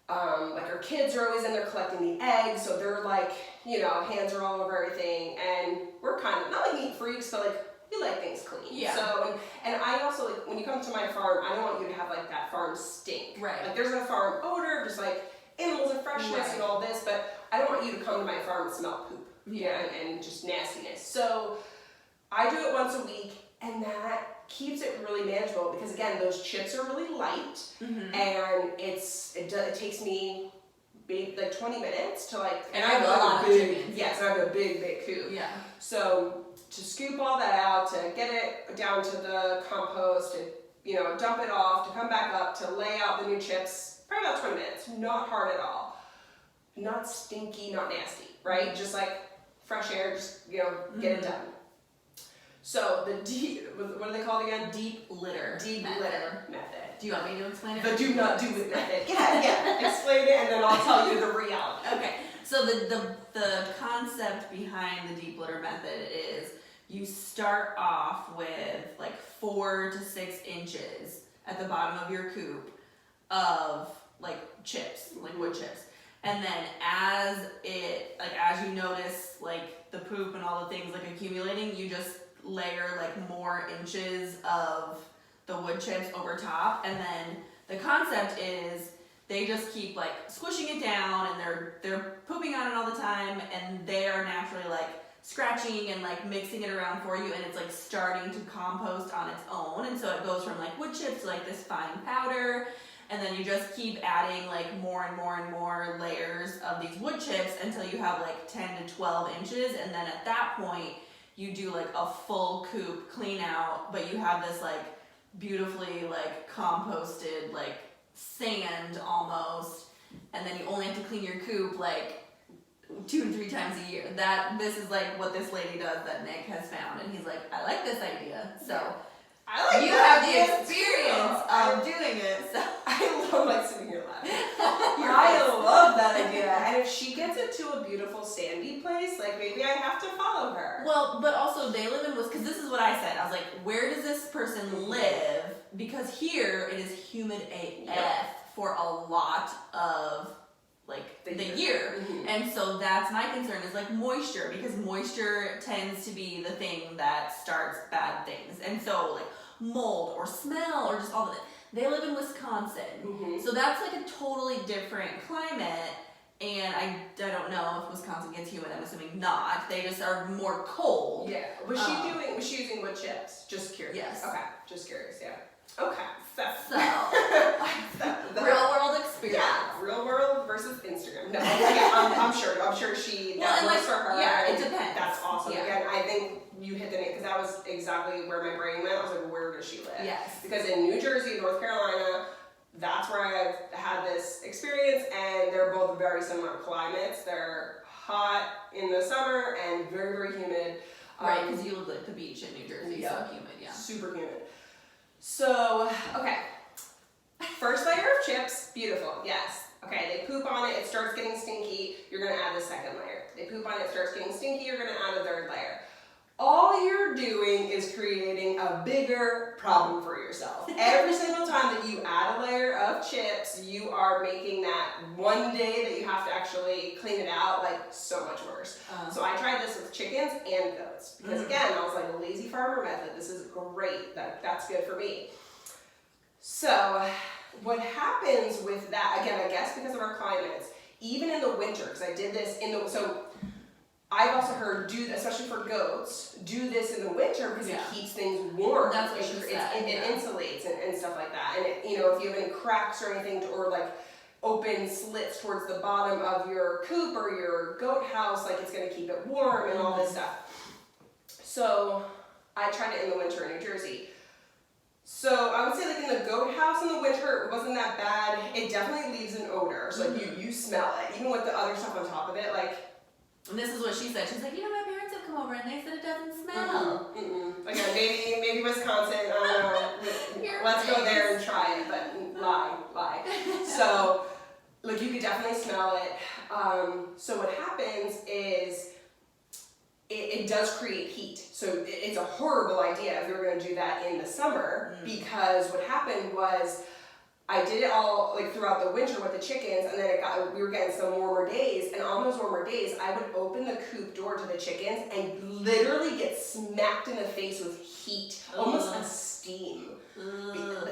[SPEAKER 2] our kids are always in there collecting the eggs, so they're like, you know, hands are all over everything, and we're kind of, not like neat freaks, but like, we like things clean.
[SPEAKER 1] Yeah.
[SPEAKER 2] So, and I also, like, when you come to my farm, I don't want you to have like that farm stink.
[SPEAKER 1] Right.
[SPEAKER 2] Like, there's a farm odor, just like animals and freshness
[SPEAKER 1] Right.
[SPEAKER 2] and all this, but I don't want you to come to my farm and smell poop.
[SPEAKER 1] Yeah.
[SPEAKER 2] And just nastiness. So, I do it once a week, and that keeps it really manageable because again, those chips are really light,
[SPEAKER 1] Mm-hmm.
[SPEAKER 2] and it takes me like 20 minutes to like,
[SPEAKER 1] And
[SPEAKER 2] I
[SPEAKER 1] I have a lot of
[SPEAKER 2] big,
[SPEAKER 1] chickens.
[SPEAKER 2] yes, I have a big coop.
[SPEAKER 1] Yeah.
[SPEAKER 2] So to scoop all that out, to get it down to the compost, to, you know, dump it off, to come back up, to lay out the new chips, probably about 20 minutes. Not hard at all. Not stinky, not nasty, right? Just like fresh air, just, you know, get it done. So the what are they called again?
[SPEAKER 1] Deep litter.
[SPEAKER 2] Deep
[SPEAKER 1] method.
[SPEAKER 2] litter method.
[SPEAKER 1] Do you want me to explain it?
[SPEAKER 2] The do not do it method. Yeah. Explain it, and then I'll tell you the reality.
[SPEAKER 1] Okay, so the concept behind the deep litter method is you start off with like 4 to 6 inches at the bottom of your coop of like chips, like wood chips. And then as you notice like the poop and all the things like accumulating, you just layer like more inches of the wood chips over top, and then the concept is they just keep like squishing it down, and they're pooping on it all the time, and they are naturally like scratching and like mixing it around for you, and it's like starting to compost on its own, and so it goes from like wood chips to like this fine powder, and then you just keep adding like more and more and more layers of these wood chips until you have like 10 to 12 inches, and then at that point you do like a full coop clean out, but you have this like beautifully like composted like sand almost, and then you only have to clean your coop like 2 to 3 times a year. This is like what this lady does that Nick has found, and he's like, I like this idea. So
[SPEAKER 2] I like
[SPEAKER 1] you
[SPEAKER 2] that
[SPEAKER 1] have the
[SPEAKER 2] idea
[SPEAKER 1] experience
[SPEAKER 2] too.
[SPEAKER 1] of doing it. So
[SPEAKER 2] I love like sitting here laughing. I love that idea. And if she gets it to a beautiful sandy place, like maybe I have to follow her.
[SPEAKER 1] well, but also they live in because this is what I said. I was like, where does this person live? Because here it is humid AF for a lot of like the year.
[SPEAKER 2] Mm-hmm.
[SPEAKER 1] And so that's my concern is like moisture, because moisture tends to be the thing that starts bad things. And so like mold or smell or just all of it. They live in Wisconsin.
[SPEAKER 2] Mm-hmm.
[SPEAKER 1] So that's like a totally different climate. And I don't know if Wisconsin gets humid. I'm assuming not. They just are more cold.
[SPEAKER 2] Yeah. Was she using wood chips? Just curious.
[SPEAKER 1] Yes.
[SPEAKER 2] Okay. Just curious, yeah. Okay.
[SPEAKER 1] So real world experience.
[SPEAKER 2] Yeah, real world versus Instagram. No, I'm sure she.
[SPEAKER 1] Well, and
[SPEAKER 2] works
[SPEAKER 1] like,
[SPEAKER 2] for her.
[SPEAKER 1] yeah, it
[SPEAKER 2] and
[SPEAKER 1] depends.
[SPEAKER 2] That's awesome.
[SPEAKER 1] Yeah.
[SPEAKER 2] Again, I think you hit the nail because that was exactly where my brain went. I was like, where does she live?
[SPEAKER 1] Yes.
[SPEAKER 2] Because in New Jersey, North Carolina, that's where I've had this experience, and they're both very similar climates. They're hot in the summer and very, very humid.
[SPEAKER 1] Right, because you live at the beach in New Jersey,
[SPEAKER 2] Yeah.
[SPEAKER 1] so humid, yeah.
[SPEAKER 2] Super humid. So, okay. First layer of chips, beautiful, yes. Okay, they poop on it, it starts getting stinky, you're gonna add the second layer. They poop on it, it starts getting stinky, you're gonna add a third layer. Always all you're doing is creating a bigger problem for yourself. Every single time that you add a layer of chips, you are making that one day that you have to actually clean it out like so much worse. So I tried this with chickens and goats because again, I was like, a lazy farmer method. This is great. That's good for me. So what happens with that, again, I guess because of our climates, even in the winter, because I did this so I've also heard especially for goats, do this in the winter because it keeps things warm.
[SPEAKER 1] That's what she said.
[SPEAKER 2] It insulates and stuff like that. And if you have any cracks or anything, or like open slits towards the bottom of your coop or your goat house, like it's going to keep it warm and all this stuff. So I tried it in the winter in New Jersey. So I would say like in the goat house in the winter, it wasn't that bad. It definitely leaves an odor. So like you smell it, even with the other stuff on top of it, like.
[SPEAKER 1] And this is what she said. She's like, my parents have come over and they said it doesn't smell.
[SPEAKER 2] Again, maybe Wisconsin, I don't know. Let's go there and try it, but lie. So, like you could definitely smell it. So what happens is it does create heat. So it's a horrible idea if you were going to do that in the summer because what happened was I did it all like throughout the winter with the chickens, and then we were getting some warmer days, and on those warmer days, I would open the coop door to the chickens and literally get smacked in the face with heat, almost like steam.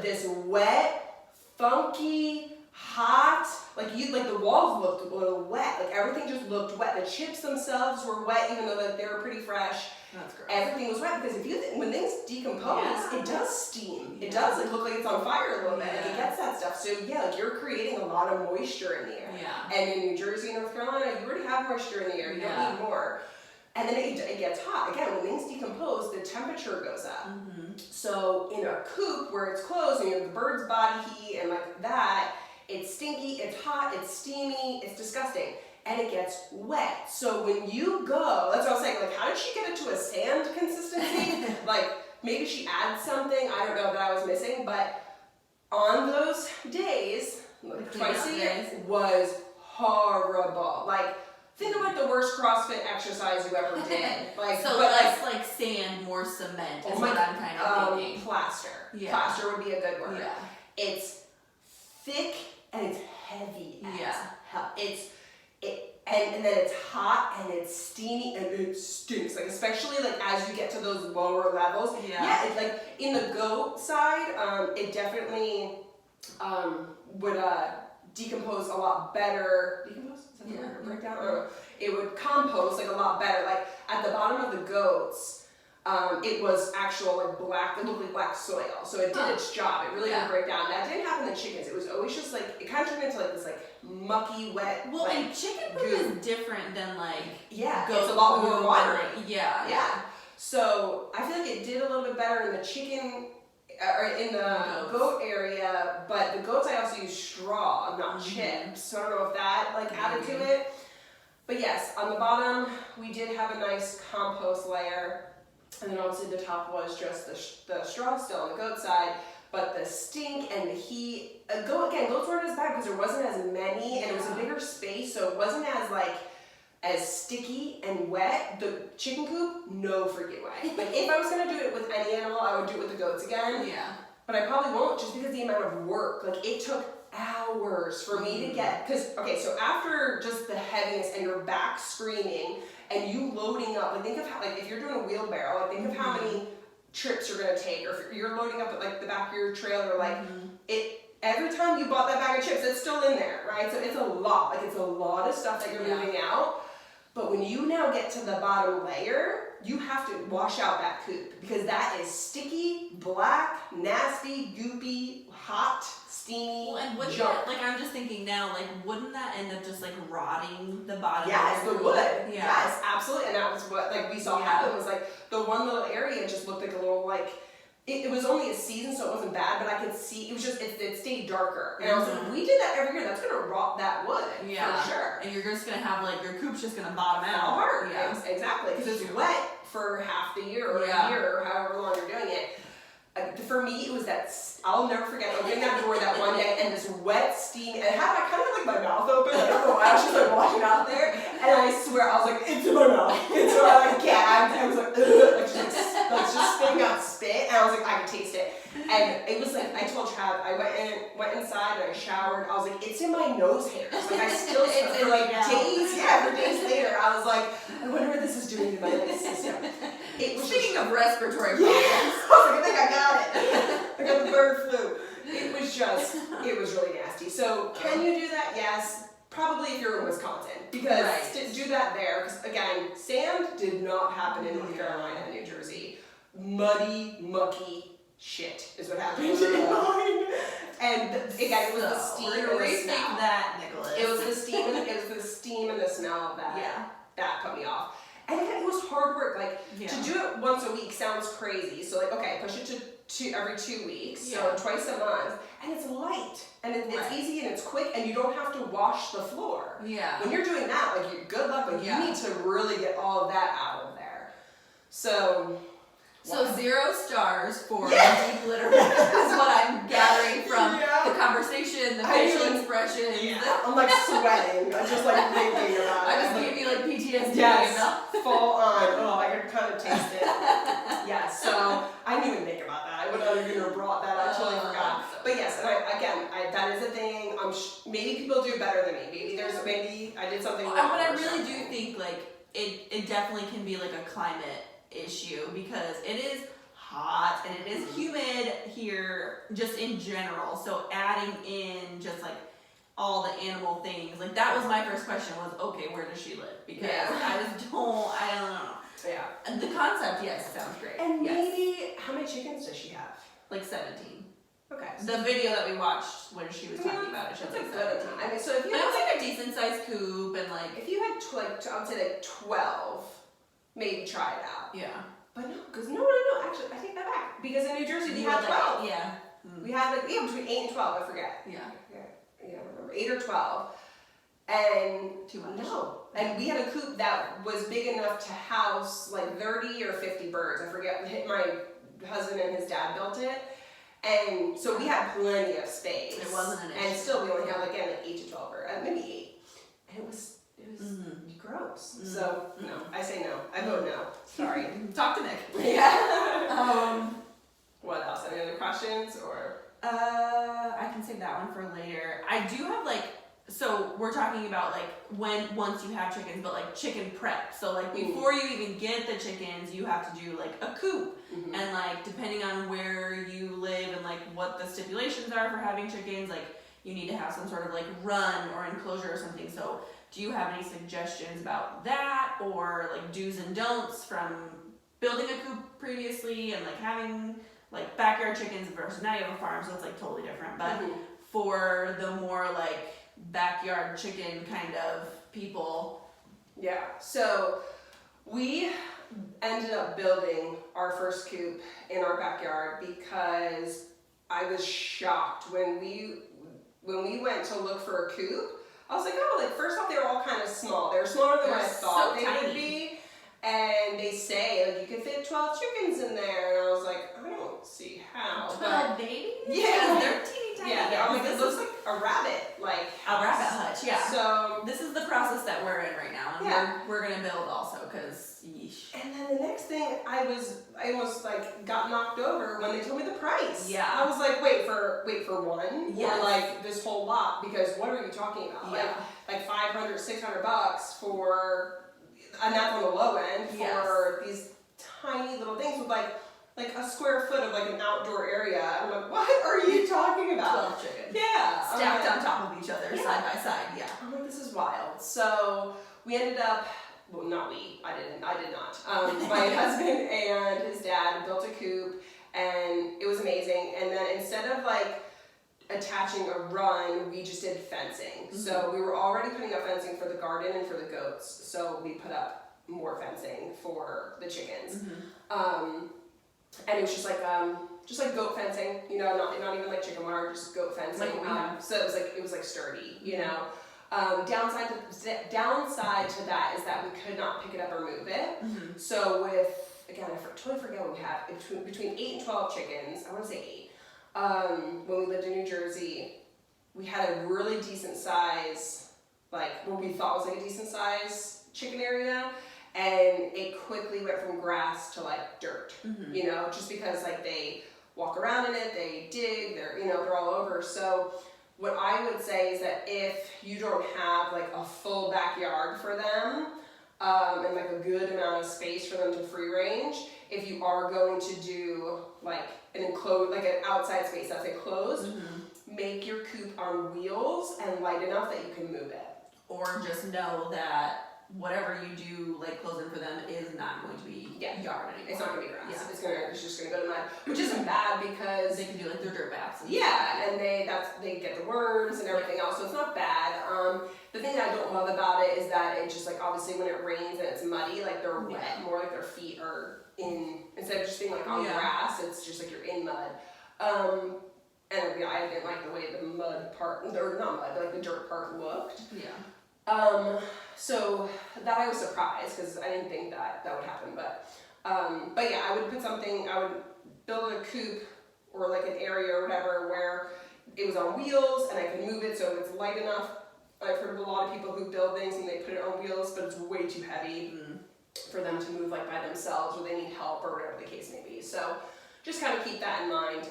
[SPEAKER 2] This wet, funky, hot, like the walls looked a little wet, like everything just looked wet. The chips themselves were wet, even though they were pretty fresh.
[SPEAKER 1] That's gross.
[SPEAKER 2] Everything was wet because when things decompose, it does steam. It does look like it's on fire a little bit. Like it gets that stuff. So like you're creating a lot of moisture in the air.
[SPEAKER 1] Yeah.
[SPEAKER 2] And in New Jersey and North Carolina, you already have moisture in the air. You don't need more. And then it gets hot. Again, when things decompose, the temperature goes up. So in a coop where it's closed and you have the bird's body heat and like that, it's stinky, it's hot, it's steamy, it's disgusting. And it gets wet. So when you go, that's what I was saying, like how did she get it to a sand consistency? Like maybe she adds something, I don't know, that I was missing, but on those days, like twice a year, was horrible. Like think about the worst CrossFit exercise you ever did. Like
[SPEAKER 1] so less like sand, more cement is what I'm kind of thinking.
[SPEAKER 2] Plaster.
[SPEAKER 1] Yeah.
[SPEAKER 2] Plaster would be a good word.
[SPEAKER 1] Yeah.
[SPEAKER 2] It's thick and it's heavy as hell. And then it's hot and it's steamy and it stinks. Like especially like as you get to those lower levels. Yeah. It's like in the goat side, it definitely would decompose a lot better. Decompose? Is that the word? Or break down? Or it would compost like a lot better. Like at the bottom of the goats, it was actual like black, it looked like black soil. So it did its job. It really didn't break down. That didn't happen in chickens. It was always just like, it kind of turned into like this like mucky, wet.
[SPEAKER 1] Well,
[SPEAKER 2] like,
[SPEAKER 1] and chicken poop is different than like
[SPEAKER 2] goat
[SPEAKER 1] it's
[SPEAKER 2] a lot more watery.
[SPEAKER 1] Yeah.
[SPEAKER 2] So I feel like it did a little bit better in the chicken or in the goat area, but the goats I also use straw, not chips. So I don't know if that like added to it. But yes, on the bottom we did have a nice compost layer. And then obviously the top was just the straw still on the goat side, but the stink and the heat, goats weren't as bad because there wasn't as many and it was a bigger space, so it wasn't as sticky and wet. The chicken coop, no freaking way. Like if I was gonna do it with any animal, I would do it with the goats again. Yeah. But I probably won't just because the amount of work, like it took hours for me to get, so after just the heaviness and your back screaming, and you loading up, like think of how, like if you're doing a wheelbarrow, like think of how many trips you're gonna take, or if you're loading up at like the back of your trailer, like every time you bought that bag of chips, it's still in there, right? So it's a lot, like it's a lot of stuff that you're moving out. But when you now get to the bottom layer, you have to wash out that coop because that is sticky, black, nasty, goopy, hot, steamy.
[SPEAKER 1] Well, and wouldn't that, like I'm just thinking now, like wouldn't that end up just like rotting the bottom?
[SPEAKER 2] Yes, the wood.
[SPEAKER 1] Yeah.
[SPEAKER 2] Yes, absolutely. And that was what like we saw happen was like the one little area just looked like a little like it was only a season, so it wasn't bad, but I could see it was just it stayed darker. And I was like, if we did that every year, that's gonna rot that wood for sure.
[SPEAKER 1] And you're just gonna have like your coop's just gonna bottom out.
[SPEAKER 2] Apart. Yeah, exactly. Because it's wet for half the year or a year or however long you're doing it. For me, it was that, I'll never forget opening that door that one day and this wet steam, and I kind of had like my mouth open, I don't know why, I was just like walking out there, and I swear, I was like, it's in my mouth, it's in my, like gagged, I was like, ugh, like just like I went inside and I showered. I was like, it's in my nose hairs. Like I still
[SPEAKER 1] It's
[SPEAKER 2] for like
[SPEAKER 1] in now.
[SPEAKER 2] days. Yeah, for days later, I was like, I wonder what this is doing to my system. It was
[SPEAKER 1] Speaking of respiratory
[SPEAKER 2] yeah.
[SPEAKER 1] problems.
[SPEAKER 2] I was like, I think I got it. I got the bird flu. It was really nasty. So can you do that? Yes. Probably if you're in Wisconsin, because do that there. Because again, sand did not happen in North Carolina and New Jersey. Muddy, mucky shit is what happened in mine. And again, it was the steam and the smell.
[SPEAKER 1] That, Nicholas.
[SPEAKER 2] It was the steam. It was the steam and the smell of that.
[SPEAKER 1] Yeah.
[SPEAKER 2] That put me off. And again, it was hard work. Like to do it once a week sounds crazy. So like, okay, push it to every 2 weeks, so twice a month, and it's light, and it's easy, and it's quick, and you don't have to wash the floor. Yeah. When you're doing that, like, good luck, like, you need to really get all of that out of there. So
[SPEAKER 1] 0 stars for deep litter is what I'm gathering from the conversation, the facial expressions.
[SPEAKER 2] Yeah. I'm like sweating. I'm just like thinking about it.
[SPEAKER 1] I just gave you like PTSD.
[SPEAKER 2] Yes, full on. Oh, I can kind of taste it. Yeah, so I didn't even think about that. I would not even have brought that. I totally forgot. But yes, and I that is a thing. Maybe people do better than me. Maybe I did something wrong.
[SPEAKER 1] But I really do think like it definitely can be like a climate issue, because it is hot and it is humid here just in general. So adding in just like all the animal things, like that was my first question was, okay, where does she live? Because I don't know. Yeah. The concept, yes, sounds great.
[SPEAKER 2] And maybe, how many chickens does she have?
[SPEAKER 1] Like 17.
[SPEAKER 2] Okay.
[SPEAKER 1] The video that we watched when she was talking about it, she had like 17.
[SPEAKER 2] I mean, so if you
[SPEAKER 1] had like a decent sized coop and like.
[SPEAKER 2] If you had I would say like 12, maybe try it out.
[SPEAKER 1] Yeah.
[SPEAKER 2] But no, because no, actually, I take that back. Because in New Jersey, we had 12.
[SPEAKER 1] Yeah.
[SPEAKER 2] We had like, between 8 and 12, I forget. Yeah, I remember. 8 or 12. And
[SPEAKER 1] too much.
[SPEAKER 2] No. And we had a coop that was big enough to house like 30 or 50 birds. I forget. My husband and his dad built it. And so we had plenty of space.
[SPEAKER 1] It wasn't an issue.
[SPEAKER 2] And still we only had like 8 to 12 or maybe 8. And it was gross. So no, I say no. I vote no. Sorry.
[SPEAKER 1] Talk to Nick.
[SPEAKER 2] Yeah. What else? Any other questions or?
[SPEAKER 1] I can save that one for later. I do have like, so we're talking about like once you have chickens, but like chicken prep. So like before you even get the chickens, you have to do like a coop. And like depending on where you live and like what the stipulations are for having chickens, like you need to have some sort of like run or enclosure or something. So do you have any suggestions about that, or like do's and don'ts from building a coop previously and like having like backyard chickens versus now you have a farm, so it's like totally different. But for the more like backyard chicken kind of people.
[SPEAKER 2] Yeah, so we ended up building our first coop in our backyard because I was shocked when we went to look for a coop. I was like, oh, like first off, they were all kind of small. They were smaller than I thought they would be. And they say, like, you can fit 12 chickens in there. And I was like, I don't see how.
[SPEAKER 1] 12 babies?
[SPEAKER 2] Yeah.
[SPEAKER 1] They're teeny tiny.
[SPEAKER 2] Yeah, like, it looks like a rabbit, like
[SPEAKER 1] a rabbit hutch, yeah.
[SPEAKER 2] So
[SPEAKER 1] this is the process that we're in right now. And we're going to build also, because yeesh.
[SPEAKER 2] And then the next thing, I almost like got knocked over when they told me the price.
[SPEAKER 1] Yeah.
[SPEAKER 2] I was like, wait for one?
[SPEAKER 1] Yes.
[SPEAKER 2] Or like this whole lot? Because what are you talking about?
[SPEAKER 1] Yeah.
[SPEAKER 2] Like $500, $600 for, and that's on the low end, for these tiny little things with like a square foot of like an outdoor area. I'm like, what are you talking about?
[SPEAKER 1] 12 chickens.
[SPEAKER 2] Yeah.
[SPEAKER 1] Stacked on top of each other, side by side, yeah.
[SPEAKER 2] I'm like, this is wild. So we ended up, well, not we, I did not. My husband and his dad built a coop, and it was amazing. And then instead of like attaching a run, we just did fencing. So we were already putting up fencing for the garden and for the goats. So we put up more fencing for the chickens. And it was just like goat fencing, you know, not even like chicken wire, just goat fencing.
[SPEAKER 1] Like what we have.
[SPEAKER 2] So it was like sturdy, you know. Downside to that is that we could not pick it up or move it. So with, again, I totally forget what we had, between 8 and 12 chickens, I want to say 8. When we lived in New Jersey, we had a really decent size, like what we thought was like a decent size chicken area, and it quickly went from grass to like dirt, you know, just because like they walk around in it, they dig, they're all over. So what I would say is that if you don't have like a full backyard for them, and like a good amount of space for them to free range, if you are going to do like an enclosed, like an outside space that's enclosed, make your coop on wheels and light enough that you can move it.
[SPEAKER 1] Or just know that whatever you do, like closing for them, is not going to be yard anymore.
[SPEAKER 2] It's not going to be grass.
[SPEAKER 1] Yeah.
[SPEAKER 2] It's just going to go to mud, which isn't bad because
[SPEAKER 1] they can do like their dirt baths. And
[SPEAKER 2] and they get the worms and everything else, so it's not bad. The thing that I don't love about it is that it just like obviously when it rains and it's muddy, like they're wet, more like their feet are in, instead of just being like on grass, it's just like you're in mud. And I didn't like the way the mud part, or not mud, like the dirt part looked.
[SPEAKER 1] Yeah.
[SPEAKER 2] So that I was surprised because I didn't think that would happen, but yeah, I would build a coop or like an area or whatever where it was on wheels and I could move it so it's light enough. I've heard of a lot of people who build things and they put it on wheels, but it's way too heavy for them to move like by themselves, or they need help or whatever the case may be. So just kind of keep that in mind.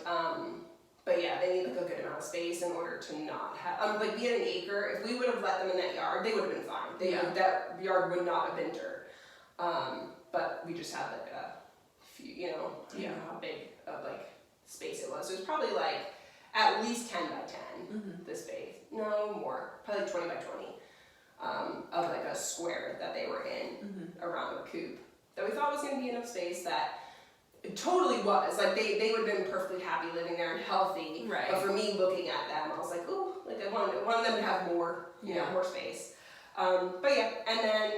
[SPEAKER 2] But yeah, they need like a good amount of space in order to not have, like we had an acre. If we would have let them in that yard, they would have been fine. That yard would not have been dirt. But we just had like a few, I don't know how big of like space it was. It was probably like at least 10 by 10, the space. No more, probably 20 by 20 of like a square that they were in around the coop. That we thought was going to be enough space that it totally was. Like they would have been perfectly happy living there and healthy.
[SPEAKER 1] Right.
[SPEAKER 2] But for me looking at them, I was like, ooh, like I wanted them to have more, more space. But yeah, and then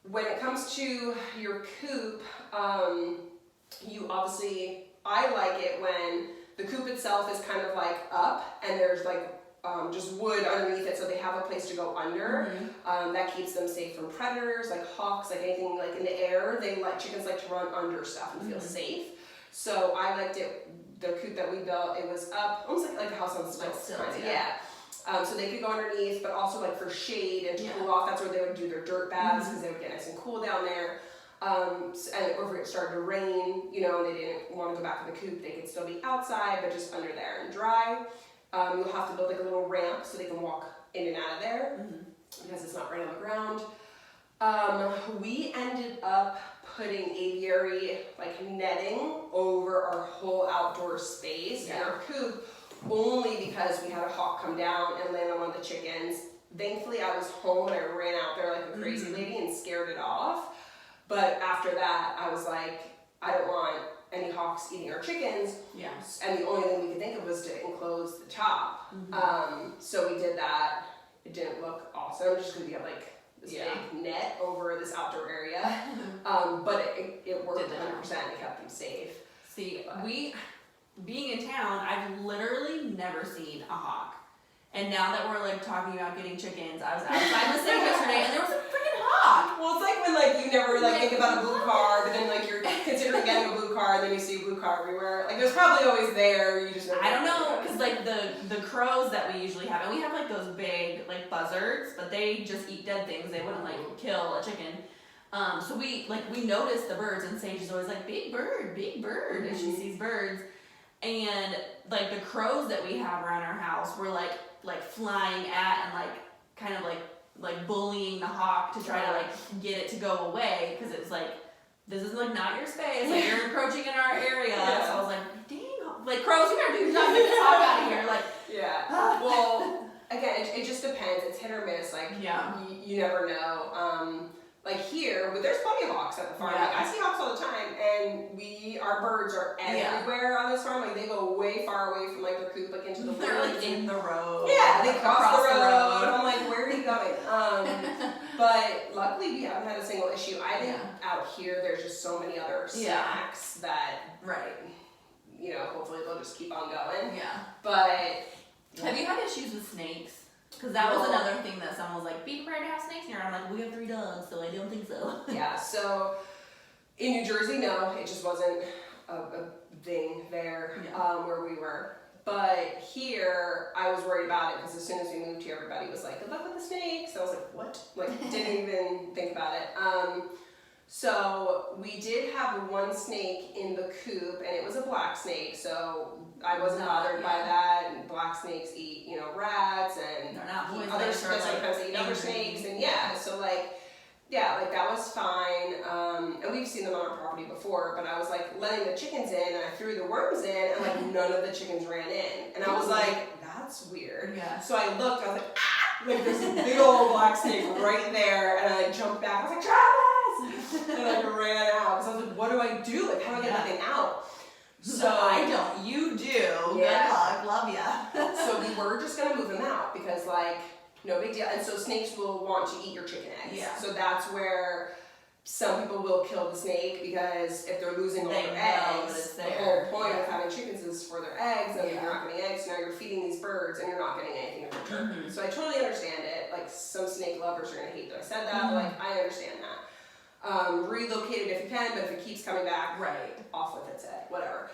[SPEAKER 2] when it comes to your coop, you obviously, I like it when the coop itself is kind of like up and there's like just wood underneath it, so they have a place to go under. That keeps them safe from predators like hawks, like anything like in the air. Chickens like to run under stuff and feel safe. So I liked it. The coop that we built, it was up almost like a house on stilts. So they could go underneath, but also like for shade and to cool off. That's where they would do their dirt baths because they would get nice and cool down there. And if it started to rain, and they didn't want to go back to the coop, they could still be outside, but just under there and dry. You'll have to build like a little ramp so they can walk in and out of there because it's not right on the ground. We ended up putting aviary like netting over our whole outdoor space in our coop only because we had a hawk come down and land on one of the chickens. Thankfully I was home and I ran out there like a crazy lady and scared it off. But after that I was like, I don't want any hawks eating our chickens. And the only thing we could think of was to enclose the top. So we did that. It didn't look awesome just because we had like this big net over this outdoor area. But it worked 100%. It kept them safe.
[SPEAKER 1] See, being in town, I've literally never seen a hawk. And now that we're like talking about getting chickens, I was outside the stage yesterday and there was a freaking hawk.
[SPEAKER 2] Well, it's like when like you never like think about a blue car, but then like you're considering getting a blue car, and then you see a blue car everywhere. Like there's probably always there. You just never.
[SPEAKER 1] I don't know, because like the crows that we usually have, and we have like those big like buzzards, but they just eat dead things. They wouldn't like kill a chicken. So we notice the birds, and Sage is always like big bird, and she sees birds. And like the crows that we have around our house were like flying at and like kind of like bullying the hawk to try to like get it to go away, because it's like, this is like not your space, like you're encroaching in our area. So I was like, dang, like crows, you gotta do your job, get this hawk out of here. Like
[SPEAKER 2] well, again, it just depends. It's hit or miss. Like you never know. Like here, but there's plenty of hawks at the farm. Like I see hawks all the time, and our birds are everywhere on this farm. Like they go way far away from like their coop, like into the woods.
[SPEAKER 1] They're like in the road.
[SPEAKER 2] Yeah, they cross the road. I'm like, where are you going? But luckily we haven't had a single issue. I think out here there's just so many other snacks that hopefully they'll just keep on going. But
[SPEAKER 1] have you had issues with snakes? Because that was another thing that someone was like, be prepared to have snakes here. I'm like, we have 3 dogs, so I don't think so.
[SPEAKER 2] So in New Jersey, no, it just wasn't a thing there where we were. But here, I was worried about it because as soon as we moved here, everybody was like, good luck with the snakes. I was like, what? Like, didn't even think about it. So we did have one snake in the coop, and it was a black snake, so I wasn't bothered by that. And black snakes eat, you know, rats and
[SPEAKER 1] They're not
[SPEAKER 2] eat
[SPEAKER 1] poisonous
[SPEAKER 2] other
[SPEAKER 1] or,
[SPEAKER 2] snakes.
[SPEAKER 1] like,
[SPEAKER 2] Sometimes they eat other
[SPEAKER 1] angry.
[SPEAKER 2] snakes, and so like, like that was fine. And we've seen them on our property before, but I was like letting the chickens in, and I threw the worms in, and like none of the chickens ran in, and I was like, that's weird.
[SPEAKER 1] Yeah.
[SPEAKER 2] So I looked, I was like, like this big old black snake right there, and I jumped back. I was like, Travis! And I ran out because I was like, what do I do? Like, how do I get that thing out? So
[SPEAKER 1] I don't. You do.
[SPEAKER 2] Yeah.
[SPEAKER 1] Good luck. Love ya.
[SPEAKER 2] So we were just gonna move them out because like no big deal. And so snakes will want to eat your chicken eggs.
[SPEAKER 1] Yeah.
[SPEAKER 2] So that's where some people will kill the snake because if they're losing all
[SPEAKER 1] They
[SPEAKER 2] their
[SPEAKER 1] know
[SPEAKER 2] eggs,
[SPEAKER 1] that it's
[SPEAKER 2] the
[SPEAKER 1] there.
[SPEAKER 2] whole point of
[SPEAKER 1] Yeah.
[SPEAKER 2] having chickens is for their eggs, and
[SPEAKER 1] Yeah.
[SPEAKER 2] you're not getting eggs, so now you're feeding these birds and you're not getting anything in return.
[SPEAKER 1] Mhm.
[SPEAKER 2] So I totally understand it. Like some snake lovers are gonna hate that I said that, but like I understand that. Relocate it if you can, but if it keeps coming back,
[SPEAKER 1] Right.
[SPEAKER 2] off with its head, whatever.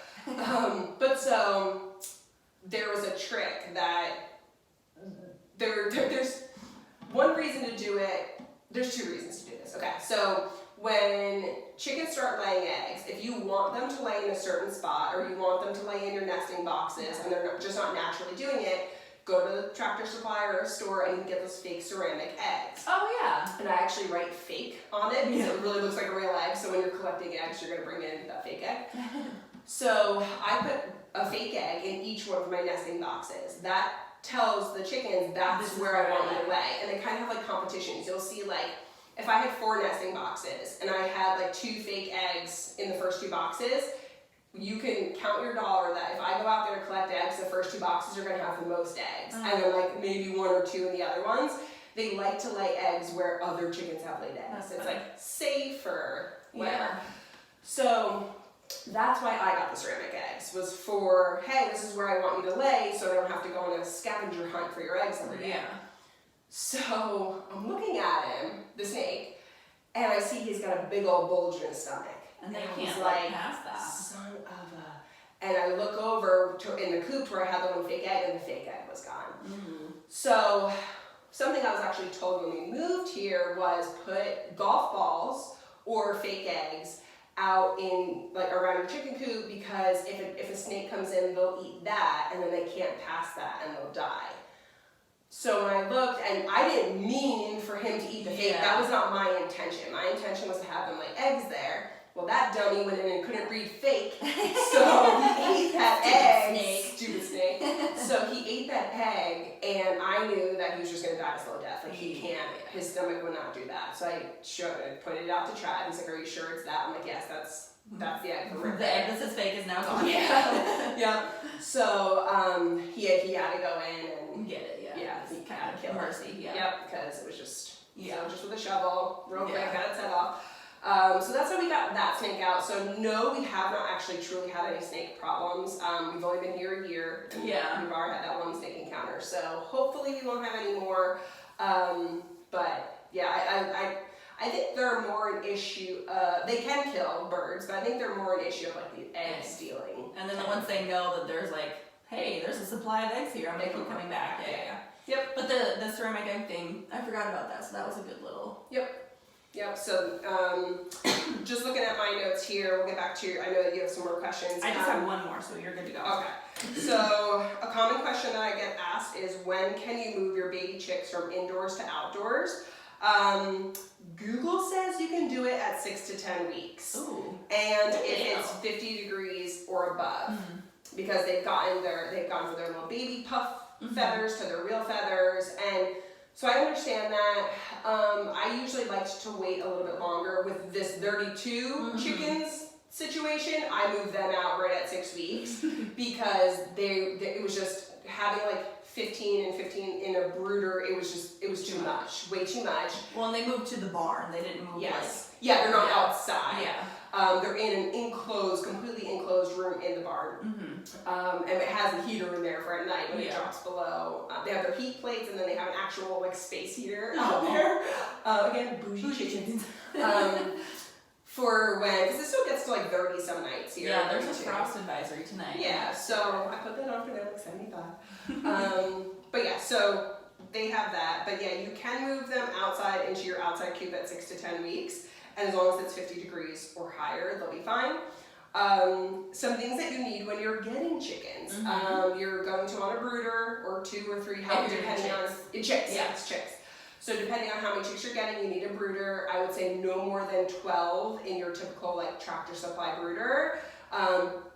[SPEAKER 2] But so there was a trick that there's one reason to do it. There's two reasons to do this. Okay, so when chickens start laying eggs, if you want them to lay in a certain spot or you want them to lay in your nesting boxes and they're just not naturally doing it, go to the Tractor Supply or a store and you can get those fake ceramic eggs.
[SPEAKER 1] Oh yeah.
[SPEAKER 2] And I actually write fake on it because it really looks like a real egg. So when you're collecting eggs, you're gonna bring in that fake egg. So I put a fake egg in each one of my nesting boxes. That tells the chickens that's
[SPEAKER 1] This is
[SPEAKER 2] where I
[SPEAKER 1] where I
[SPEAKER 2] want you to
[SPEAKER 1] lay.
[SPEAKER 2] lay. And they kind of have like competitions. You'll see like, if I had 4 nesting boxes and I had like 2 fake eggs in the first 2 boxes, you can count your dollar that if I go out there to collect eggs, the first 2 boxes are gonna have the most eggs. And then like maybe 1 or 2 in the other ones. They like to lay eggs where other chickens have laid eggs.
[SPEAKER 1] That's
[SPEAKER 2] It's
[SPEAKER 1] funny.
[SPEAKER 2] like safer, whatever.
[SPEAKER 1] Yeah.
[SPEAKER 2] So that's why I got the ceramic eggs, was for, hey, this is where I want you to lay so I don't have to go on a scavenger hunt for your eggs every day.
[SPEAKER 1] Yeah.
[SPEAKER 2] So I'm looking at him, the snake, and I see he's got a big old bulge in his stomach.
[SPEAKER 1] And they
[SPEAKER 2] I
[SPEAKER 1] can't
[SPEAKER 2] was
[SPEAKER 1] like pass that.
[SPEAKER 2] son of a... And I look over in the coop where I had the one fake egg, and the fake egg was gone.
[SPEAKER 1] Mm-hmm.
[SPEAKER 2] So something I was actually told when we moved here was put golf balls or fake eggs out in like around your chicken coop, because if a snake comes in, they'll eat that and then they can't pass that and they'll die. So when I looked, and I didn't mean for him to eat the fake, that was not my intention. My intention was to have them lay eggs there. Well, that dummy went in and couldn't read fake, so he ate that egg. Stupid snake. So he ate that egg, and I knew that he was just going to die a slow death. Like, he can't, his stomach would not do that. So I pointed it out to Trav. He's like, are you sure it's that? I'm like, yes, that's the egg from right
[SPEAKER 1] The
[SPEAKER 2] there.
[SPEAKER 1] egg that says fake is now gone.
[SPEAKER 2] Yeah. Yep. So he had to go in and
[SPEAKER 1] Get it, yeah.
[SPEAKER 2] yeah, he kind of killed
[SPEAKER 1] mercy, yeah.
[SPEAKER 2] Yep, because it was just
[SPEAKER 1] Yeah.
[SPEAKER 2] so just with a shovel, real quick,
[SPEAKER 1] Yeah.
[SPEAKER 2] got its head off. So that's how we got that snake out. So no, we have not actually truly had any snake problems. We've only been here a year. And
[SPEAKER 1] Yeah.
[SPEAKER 2] we've already had that one snake encounter. So hopefully we won't have any more. But yeah, I think they're more an issue. They can kill birds, but I think they're more an issue of like the egg stealing.
[SPEAKER 1] And then once they know that there's like, hey, there's a supply of eggs here, I'm gonna keep coming back. Yeah.
[SPEAKER 2] Yep.
[SPEAKER 1] But the ceramic egg thing, I forgot about that, so that was a good little.
[SPEAKER 2] Yep, so just looking at my notes here, we'll get back to your, I know that you have some more questions.
[SPEAKER 1] I just have one more, so you're good to go.
[SPEAKER 2] Okay, so a common question that I get asked is, when can you move your baby chicks from indoors to outdoors? Google says you can do it at 6 to 10 weeks.
[SPEAKER 1] Ooh.
[SPEAKER 2] And
[SPEAKER 1] Good
[SPEAKER 2] if
[SPEAKER 1] deal.
[SPEAKER 2] it's 50 degrees or above, because they've gone for their little baby puff feathers to their real feathers, and so I understand that. I usually like to wait a little bit longer with this 32 chickens situation. I moved them out right at 6 weeks because it was just having like 15 and 15 in a brooder. It was too much, way too much.
[SPEAKER 1] Well, and they moved to the barn. They didn't move
[SPEAKER 2] Yeah, they're not
[SPEAKER 1] Yeah.
[SPEAKER 2] outside.
[SPEAKER 1] Yeah.
[SPEAKER 2] They're in an completely enclosed room in the barn. And it has a heater in there for at night when it drops below. They have their heat plates, and then they have an actual like space heater out there. Again, bougie chickens. For when, because it still gets to like 30 some nights here.
[SPEAKER 1] Yeah, there's a frost advisory tonight.
[SPEAKER 2] Yeah, so I put that on for them, like 75. But yeah, so they have that. But yeah, you can move them outside into your outside coop at 6 to 10 weeks. and as long as it's 50 degrees or higher, they'll be fine. Some things that you need when you're getting chickens. You're going to want a brooder or 2 or 3, depending on chicks. Yeah, it's chicks. So depending on how many chicks you're getting, you need a brooder. I would say no more than 12 in your typical like Tractor Supply brooder.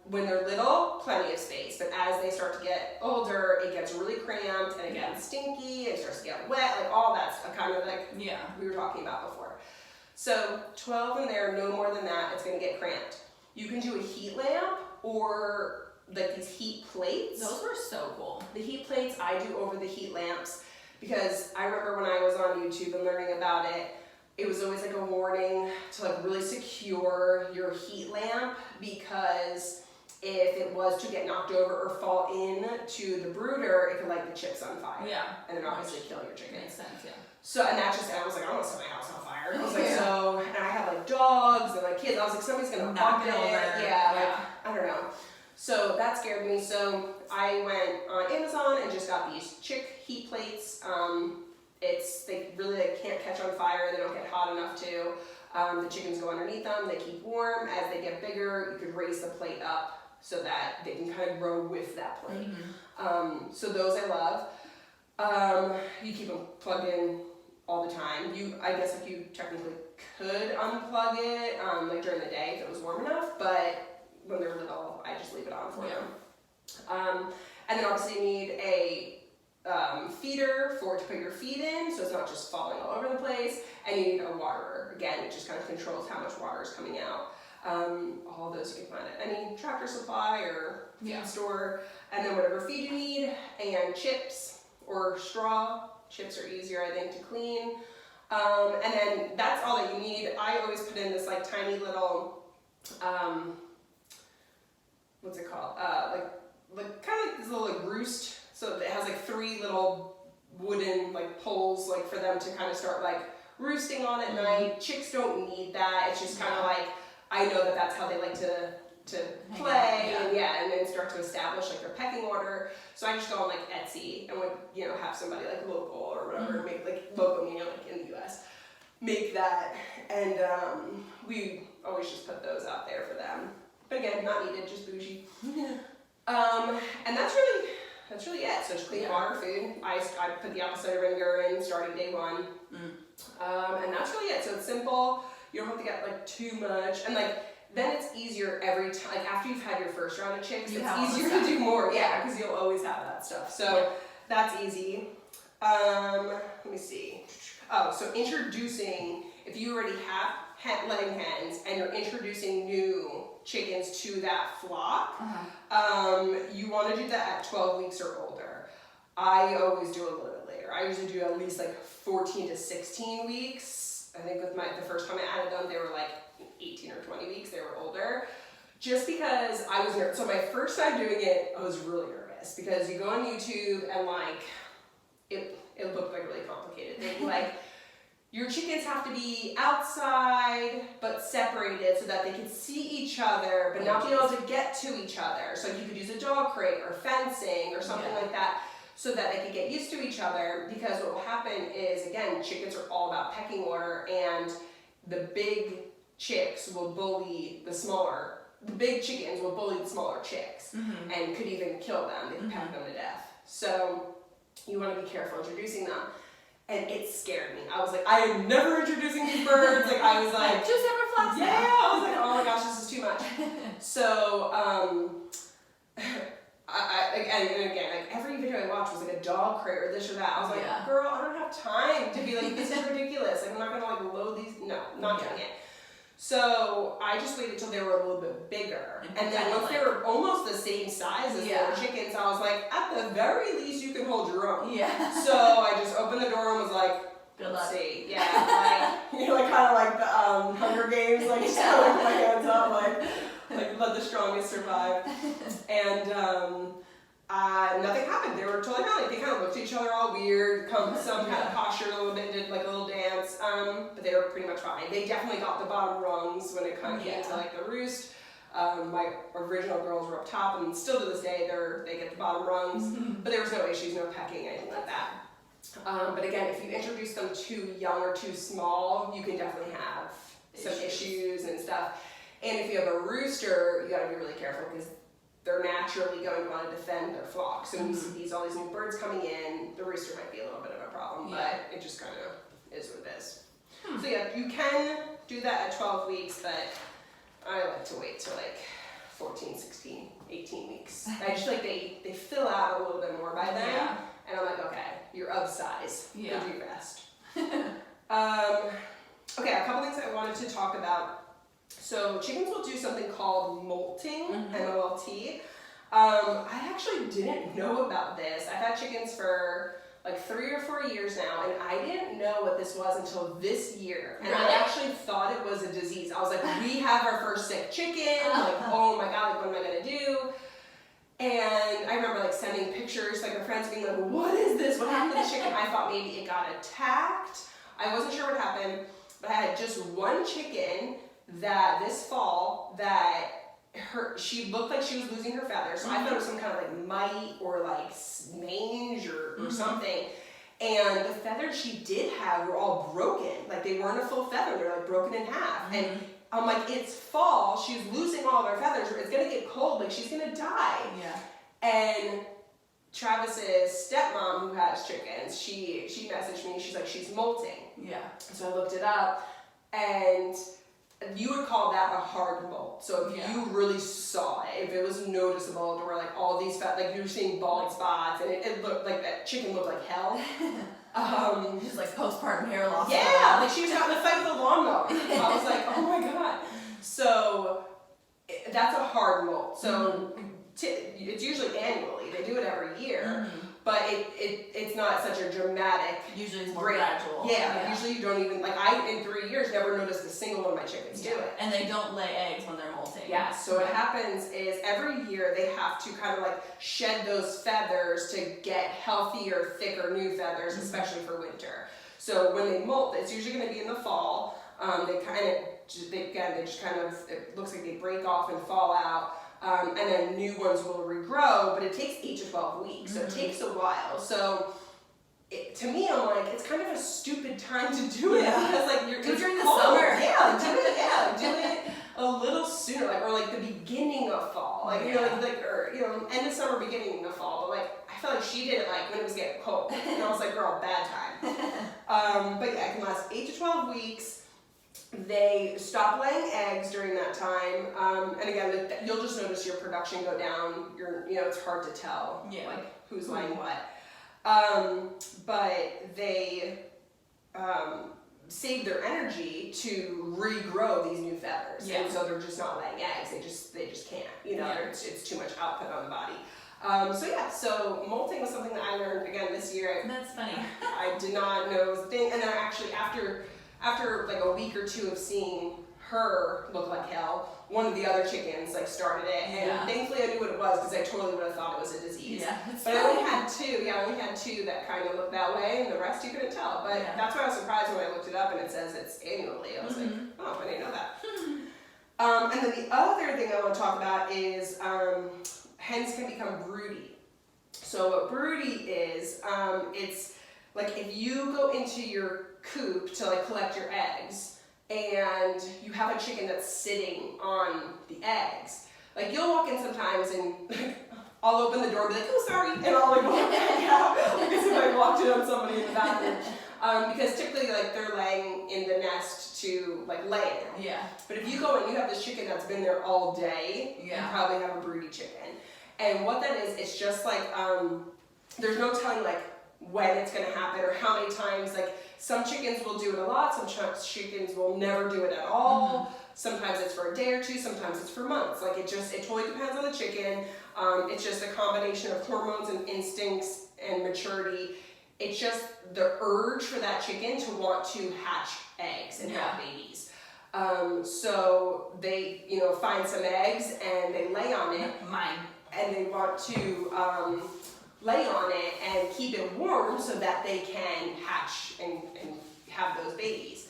[SPEAKER 2] When they're little, plenty of space, but as they start to get older, it gets really cramped and it gets stinky, it starts to get wet, like all that's kind of like we were talking about before. So 12 in there, no more than that, it's gonna get cramped. You can do a heat lamp or like these heat plates.
[SPEAKER 1] Those were so cool.
[SPEAKER 2] The heat plates I do over the heat lamps because I remember when I was on YouTube and learning about it, it was always like a warning to like really secure your heat lamp because if it was to get knocked over or fall into the brooder, it could light the chips on fire.
[SPEAKER 1] Yeah.
[SPEAKER 2] And then obviously kill your chickens.
[SPEAKER 1] Makes sense, yeah.
[SPEAKER 2] So, and that just, I was like, I don't want to set my house on fire. I was like, so, and I have like dogs and like kids. I was like, somebody's going to knock it over. Yeah, like, I don't know. So that scared me. So I went on Amazon and just got these chick heat plates. They really like, can't catch on fire. They don't get hot enough to. The chickens go underneath them. They keep warm. As they get bigger, you could raise the plate up so that they can kind of grow with that plate. So those I love. You keep them plugged in all the time. I guess if you technically could unplug it like during the day if it was warm enough, but when they're little, I just leave it on for them. And then obviously you need a feeder to put your feed in, so it's not just falling all over the place. And you need a waterer. Again, it just kind of controls how much water is coming out. All those you can find at any Tractor Supply or feed store. And then whatever feed you need, and chips or straw. Chips are easier, I think, to clean. And then that's all that you need. I always put in this like tiny little, what's it called? Like kind of like this little like roost. So it has like 3 little wooden like poles like for them to kind of start like roosting on at night. Chicks don't need that. It's just kind of like, I know that that's how they like to play and then start to establish like their pecking order. So I just go on like Etsy and would, have somebody like local or whatever, make like local, like in the US, make that. And we always just put those out there for them. But again, not needed, just bougie. And that's really it. So just clean water, food. I put the apple cider vinegar in starting day 1. And that's really it. So it's simple. You don't have to get like too much. And like, then it's easier every time. Like after you've had your first round of chicks, it's easier to do more. Yeah, because you'll always have that stuff. So that's easy. Let me see. Oh, so introducing, if you already have laying hens and you're introducing new chickens to that flock, you want to do that at 12 weeks or older. I always do a little bit later. I usually do at least like 14 to 16 weeks. I think with the first time I added them, they were like 18 or 20 weeks, they were older. Just because I was nervous. So my first time doing it, I was really nervous because you go on YouTube and like, it looked like really complicated. Like, your chickens have to be outside but separated so that they can see each other but not be able to get to each other. So you could use a dog crate or fencing or something like that so that they could get used to each other, because what will happen is, again, chickens are all about pecking order, and the big chicks will bully the big chickens will bully the smaller chicks and could even kill them. They could peck them to death. So you want to be careful introducing them. And it scared me. I was like, I am never introducing these birds. Like, I was like,
[SPEAKER 1] two separate flocks.
[SPEAKER 2] Yeah, I was like, oh my gosh, this is too much. So, again, like every video I watched was like a dog crate or this or that. I was like, girl, I don't have time to be like, this is ridiculous. Like, I'm not gonna like load these. No, not doing it. So I just waited till they were a little bit bigger. And then once they were almost the same size as their chickens, I was like, at the very least, you can hold your own. Yeah. So I just opened the door and was like, let's see. Yeah. Like, like kind of like the Hunger Games, like just kind of like my hands up, like let the strongest survive. And nothing happened. They were totally fine. Like, they kind of looked at each other all weird, some kind of postured a little bit, did like a little dance, but they were pretty much fine. They definitely got the bottom rungs when it kind of came to like the roost. My original girls were up top, and still to this day they get the bottom rungs, but there was no issues, no pecking, anything like that. But again, if you introduce them too young or too small, you can definitely have some issues and stuff. And if you have a rooster, you gotta be really careful because they're naturally going to want to defend their flock. So when you see all these new birds coming in, the rooster might be a little bit of a problem, but it just kind of is what it is. So yeah, you can do that at 12 weeks, but I like to wait till like 14, 16, 18 weeks. I just like they fill out a little bit more by then, and I'm like, okay, you're of size. Go do your best. Okay, a couple things I wanted to talk about. So chickens will do something called molting, M-O-L-T. I actually didn't know about this. I've had chickens for like 3 or 4 years now, and I didn't know what this was until this year. And I actually thought it was a disease. I was like, we have our first sick chicken. Like, oh my God, like what am I gonna do? And I remember like sending pictures, like my friends being like, what is this? What happened to the chicken? I thought maybe it got attacked. I wasn't sure what happened, but I had just one chicken that this fall that she looked like she was losing her feathers. So I thought it was some kind of like mite or like mange or something. And the feathers she did have were all broken. Like they weren't a full feather, they're like broken in half. And I'm like, it's fall, she's losing all of her feathers, it's gonna get cold, like she's gonna die. And Travis's stepmom, who has chickens, she messaged me, she's like, she's molting. So I looked it up, and you would call that a hard molt. So if you really saw it, if it was noticeable, there were like all these like you were seeing bald spots, and it looked like that chicken looked like hell.
[SPEAKER 1] Just like postpartum hair loss.
[SPEAKER 2] Yeah, like she was having a fight with a lawnmower. I was like, oh my God. So that's a hard molt. So it's usually annually. They do it every year. But it's not such a dramatic.
[SPEAKER 1] Usually it's more gradual.
[SPEAKER 2] Yeah, usually you don't even, like I, in 3 years, never noticed a single one of my chickens do it.
[SPEAKER 1] And they don't lay eggs when they're molting.
[SPEAKER 2] Yeah, so what happens is every year they have to kind of like shed those feathers to get healthier, thicker new feathers, especially for winter. So when they molt, it's usually going to be in the fall. They just kind of, it looks like they break off and fall out. And then new ones will regrow, but it takes 8 to 12 weeks, so it takes a while. So to me, I'm like, it's kind of a stupid time to do it because like you're
[SPEAKER 1] during the
[SPEAKER 2] cold.
[SPEAKER 1] summer.
[SPEAKER 2] Do it a little sooner, like or like the beginning of fall, like you know, like or you know, end of summer, beginning of fall. But like I felt like she did it like when it was getting cold, and I was like, girl, bad time. But yeah, it can last 8 to 12 weeks. They stop laying eggs during that time, and again, you'll just notice your production go down. It's hard to tell like who's laying what. But they save their energy to regrow these new feathers, and so they're just not laying eggs. They just can't. It's too much output on the body. So molting was something that I learned again this year.
[SPEAKER 1] That's funny.
[SPEAKER 2] I did not know it was a thing, and then actually after like a week or two of seeing her look like hell, one of the other chickens like started it, and thankfully I knew what it was because I totally would have thought it was a disease. But I only had two that kind of looked that way, and the rest you couldn't tell. But that's why I was surprised when I looked it up and it says it's annually. I was like, oh, I didn't know that. And then the other thing I want to talk about is hens can become broody. So what broody is, it's like if you go into your coop to like collect your eggs and you have a chicken that's sitting on the eggs, like you'll walk in sometimes and I'll open the door and be like, oh sorry, and I'll like walk back out because I walked in on somebody in the bathroom. Because typically like they're laying in the nest to like lay in. But if you go and you have this chicken that's been there all day, you probably have a broody chicken. And what that is, it's just like there's no telling like when it's gonna happen or how many times. Like some chickens will do it a lot, some chickens will never do it at all. Sometimes it's for a day or two, sometimes it's for months. Like it totally depends on the chicken. It's just a combination of hormones and instincts and maturity. It's just the urge for that chicken to want to hatch eggs and have babies. So they, find some eggs and they lay on it. And they want to lay on it and keep it warm so that they can hatch and have those babies.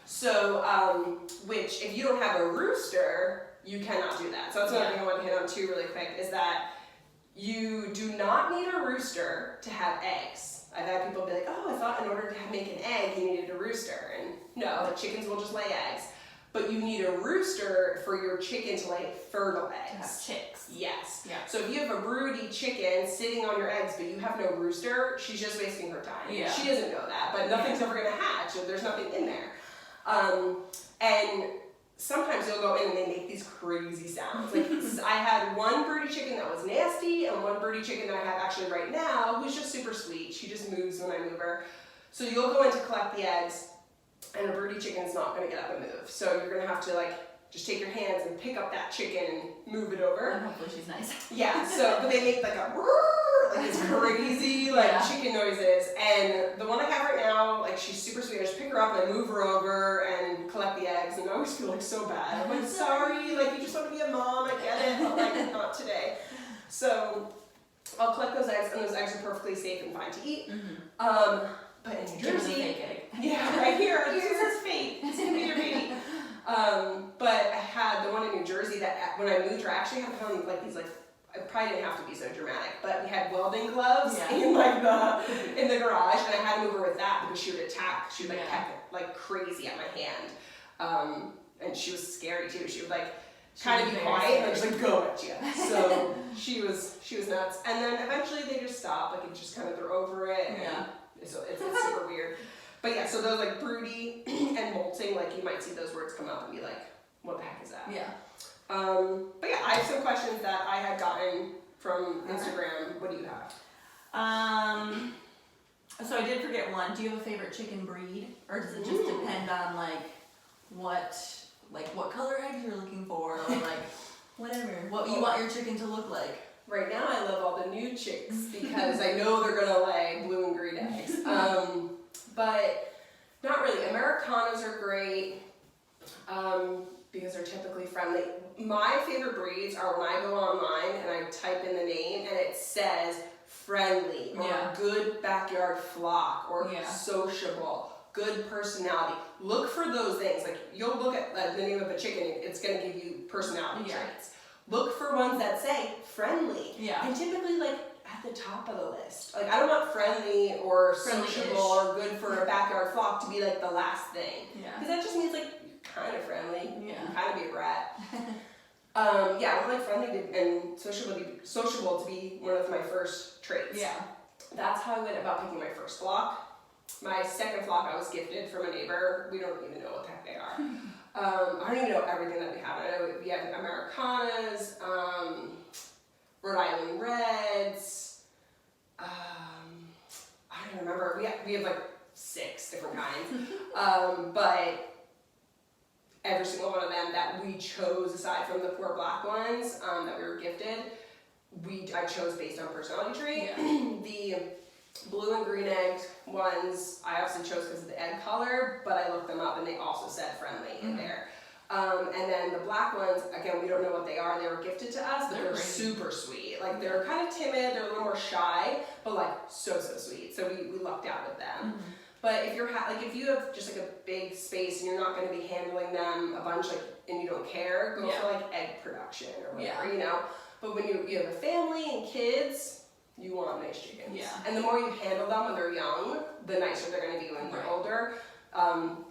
[SPEAKER 2] So, which if you don't have a rooster, you cannot do that. So that's another thing I want to hit on too really quick, is that you do not need a rooster to have eggs. I've had people be like, oh, I thought in order to make an egg, you needed a rooster. And no, the chickens will just lay eggs. but you need a rooster for your chicken to lay fertile eggs.
[SPEAKER 1] To have chicks.
[SPEAKER 2] Yes.
[SPEAKER 1] Yeah.
[SPEAKER 2] So if you have a broody chicken sitting on your eggs, but you have no rooster, she's just wasting her time.
[SPEAKER 1] Yeah.
[SPEAKER 2] She doesn't know that, but nothing's ever going to hatch, so there's nothing in there. And sometimes you'll go in and they make these crazy sounds. Like I had one broody chicken that was nasty, and one broody chicken that I have actually right now, who's just super sweet. She just moves when I move her. So you'll go in to collect the eggs, and a broody chicken's not going to get up and move. So you're going to have to like just take your hands and pick up that chicken and move it over.
[SPEAKER 1] And hopefully she's nice.
[SPEAKER 2] Yeah. So, but they make like a like this crazy like chicken noises. And the one I have right now, like she's super sweet. I just pick her up and I move her over and collect the eggs. And I always feel like so bad. I'm like, sorry, like you just want to be a mom. I get it, but like not today. So I'll collect those eggs, and those eggs are perfectly safe and fine to eat. But in New Jersey, yeah, right here, this is fake. It's gonna be your baby. But I had the one in New Jersey that when I moved her, I actually had to like these like, I probably didn't have to be so dramatic, but we had welding gloves in like in the garage, and I had to move her with that because she would attack. She would like peck like crazy at my hand, and she was scary too. She would like kind of be quiet and just like go at you. So she was nuts. And then eventually they just stopped. Like it just kind of they're over it. And so it's super weird. But yeah, so those like broody and molting, like you might see those words come up and be like, what the heck is that?
[SPEAKER 1] Yeah.
[SPEAKER 2] But yeah, I have some questions that I had gotten from Instagram. What do you have?
[SPEAKER 1] So I did forget one. Do you have a favorite chicken breed? Or does it just depend on what color eggs you're looking for, or like whatever, what you want your chicken to look like?
[SPEAKER 2] Right now I love all the new chicks because I know they're gonna lay blue and green eggs. But not really. Americanas are great because they're typically friendly. My favorite breeds are when I go online and I type in the name and it says friendly or good backyard flock or sociable, good personality. Look for those things. Like you'll look at the name of a chicken, it's going to give you personality traits. Look for ones that say friendly. Yeah. And typically like at the top of the list. Like I don't want friendly or sociable or good for a backyard flock to be like the last thing. Yeah. Because that just means like you're kind of friendly. Yeah. You can kind of be a brat. I would like friendly and sociable to be one of my first traits. Yeah. That's how I went about picking my first flock. My second flock I was gifted from a neighbor. We don't even know what the heck they are. I don't even know everything that we have. I know we have Americanas, Rhode Island Reds. I don't even remember. We have like 6 different kinds. But every single one of them that we chose, aside from the 4 black ones that we were gifted, I chose based on personality trait. Yeah. The blue and green egg ones I obviously chose because of the egg color, but I looked them up and they also said friendly in there. And then the black ones, again, we don't know what they are. They were gifted to us, but they're super sweet. Like they're kind of timid, they're a little more shy, but like so sweet. So we lucked out with them. But if you're if you have just like a big space and you're not going to be handling them a bunch, like, and you don't care, go for like egg production or whatever, you know. But when you have a family and kids, you want nice chickens. Yeah. And the more you handle them when they're young, the nicer they're going to be when they're older.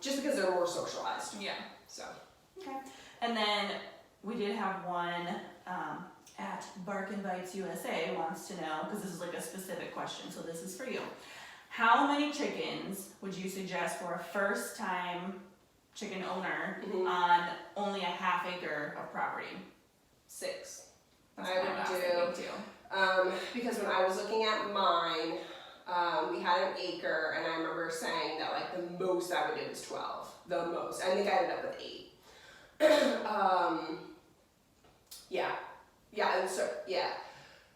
[SPEAKER 2] Just because they're more socialized. Yeah. So.
[SPEAKER 1] Okay. And then we did have one at Bark Invites USA wants to know, because this is like a specific question, so this is for you. How many chickens would you suggest for a first-time chicken owner on only a half acre of property?
[SPEAKER 2] 6.
[SPEAKER 1] That's I would do.
[SPEAKER 2] Because when I was looking at mine, we had an acre, and I remember saying that like the most I would do is 12. The most. I think I ended up with 8.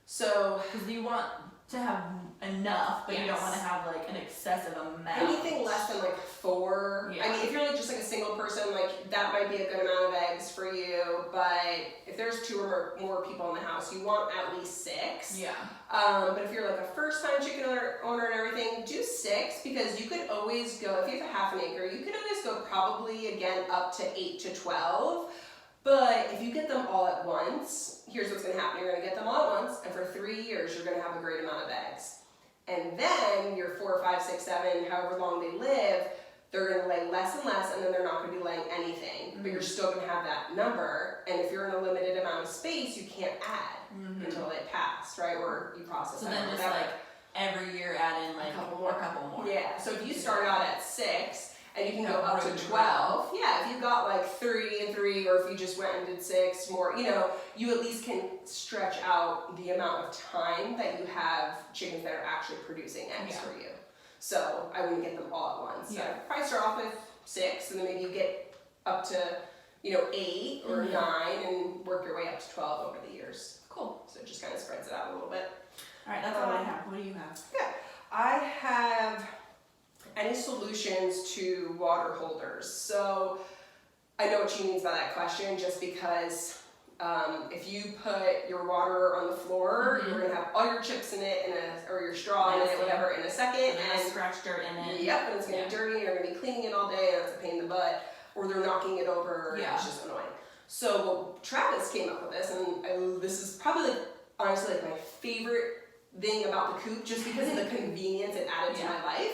[SPEAKER 2] So
[SPEAKER 1] because you want to have enough, but you don't want to have like an excessive amount.
[SPEAKER 2] Anything less than like 4. I mean, if you're like just like a single person, like that might be a good amount of eggs for you. But if there's 2 or more people in the house, you want at least 6. Yeah. But if you're like a first-time chicken owner and everything, do 6, because you could always go, if you have a half an acre, you could always go probably again up to 8 to 12. But if you get them all at once, here's what's going to happen. You're going to get them all at once, and for 3 years, you're going to have a great amount of eggs. And then your 4, 5, 6, 7, however long they live, they're going to lay less and less, and then they're not going to be laying anything. But you're still going to have that number, and if you're in a limited amount of space, you can't add until they pass, right? Or you process
[SPEAKER 1] So
[SPEAKER 2] that.
[SPEAKER 1] then just like every year add in like a couple more.
[SPEAKER 2] Yeah. So if you start out at 6 and you can go up to 12, if you got like 3 and 3, or if you just went and did 6 more, you at least can stretch out the amount of time that you have chickens that are actually producing eggs for you. So I wouldn't get them all at once. So I'd probably start off with 6, and then maybe you get up to 8 or 9, and work your way up to 12 over the years.
[SPEAKER 1] Cool.
[SPEAKER 2] So it just kind of spreads it out a little bit.
[SPEAKER 1] All right, that's all I have. What do you have?
[SPEAKER 2] Yeah, I have any solutions to water holders. So I know what she means by that question, just because if you put your water on the floor, you're gonna have all your chips in it or your straw in it, whatever, in a second,
[SPEAKER 1] and scratch dirt in it.
[SPEAKER 2] Yep, and it's gonna be dirty. You're gonna be cleaning it all day, and it's a pain in the butt. Or they're knocking it over, and it's just annoying. So Travis came up with this, and this is probably honestly my favorite thing about the coop, just because of the convenience it added to my life.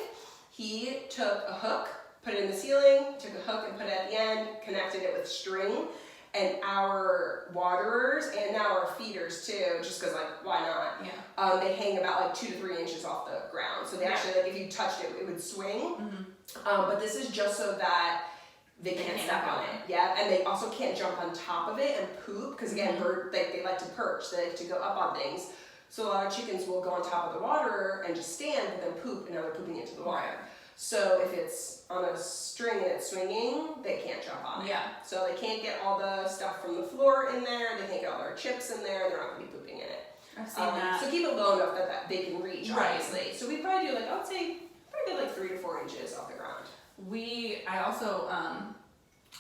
[SPEAKER 2] He took a hook, put it in the ceiling, took a hook and put it at the end, connected it with string, and our waterers and now our feeders too, just because why not?
[SPEAKER 1] Yeah.
[SPEAKER 2] They hang about 2 to 3 inches off the ground, so they actually if you touched it, it would swing. But this is just so that they can't step on it. Yeah, and they also can't jump on top of it and poop, because again, they like to perch, they like to go up on things. So a lot of chickens will go on top of the water and just stand, but then poop, and now they're pooping into the water. So if it's on a string and it's swinging, they can't jump on it.
[SPEAKER 1] Yeah.
[SPEAKER 2] So they can't get all the stuff from the floor in there, they can't get all their chips in there, and they're not going to be pooping in it.
[SPEAKER 1] I've seen that.
[SPEAKER 2] So keep it low enough that they can reach, obviously. So we probably do I would say, probably 3 to 4 inches off the ground.
[SPEAKER 1] I also,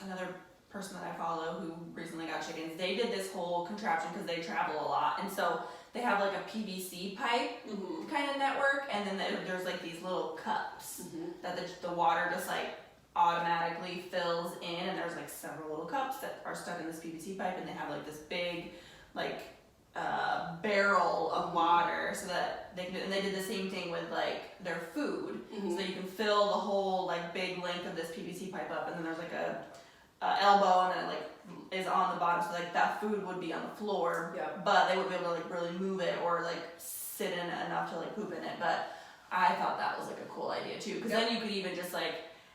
[SPEAKER 1] another person that I follow who recently got chickens, they did this whole contraption because they travel a lot, and so they have a PVC pipe kind of network, and then there's these little cups that the water just automatically fills in, and there's several little cups that are stuck in this PVC pipe, and they have this big barrel of water, so that they can, and they did the same thing with their food, so that you can fill the whole big length of this PVC pipe up, and then there's a elbow, and then it is on the bottom, so that food would be on the floor, but they wouldn't be able to really move it or sit in it enough to poop in it. But I thought that was a cool idea too, because then you could even just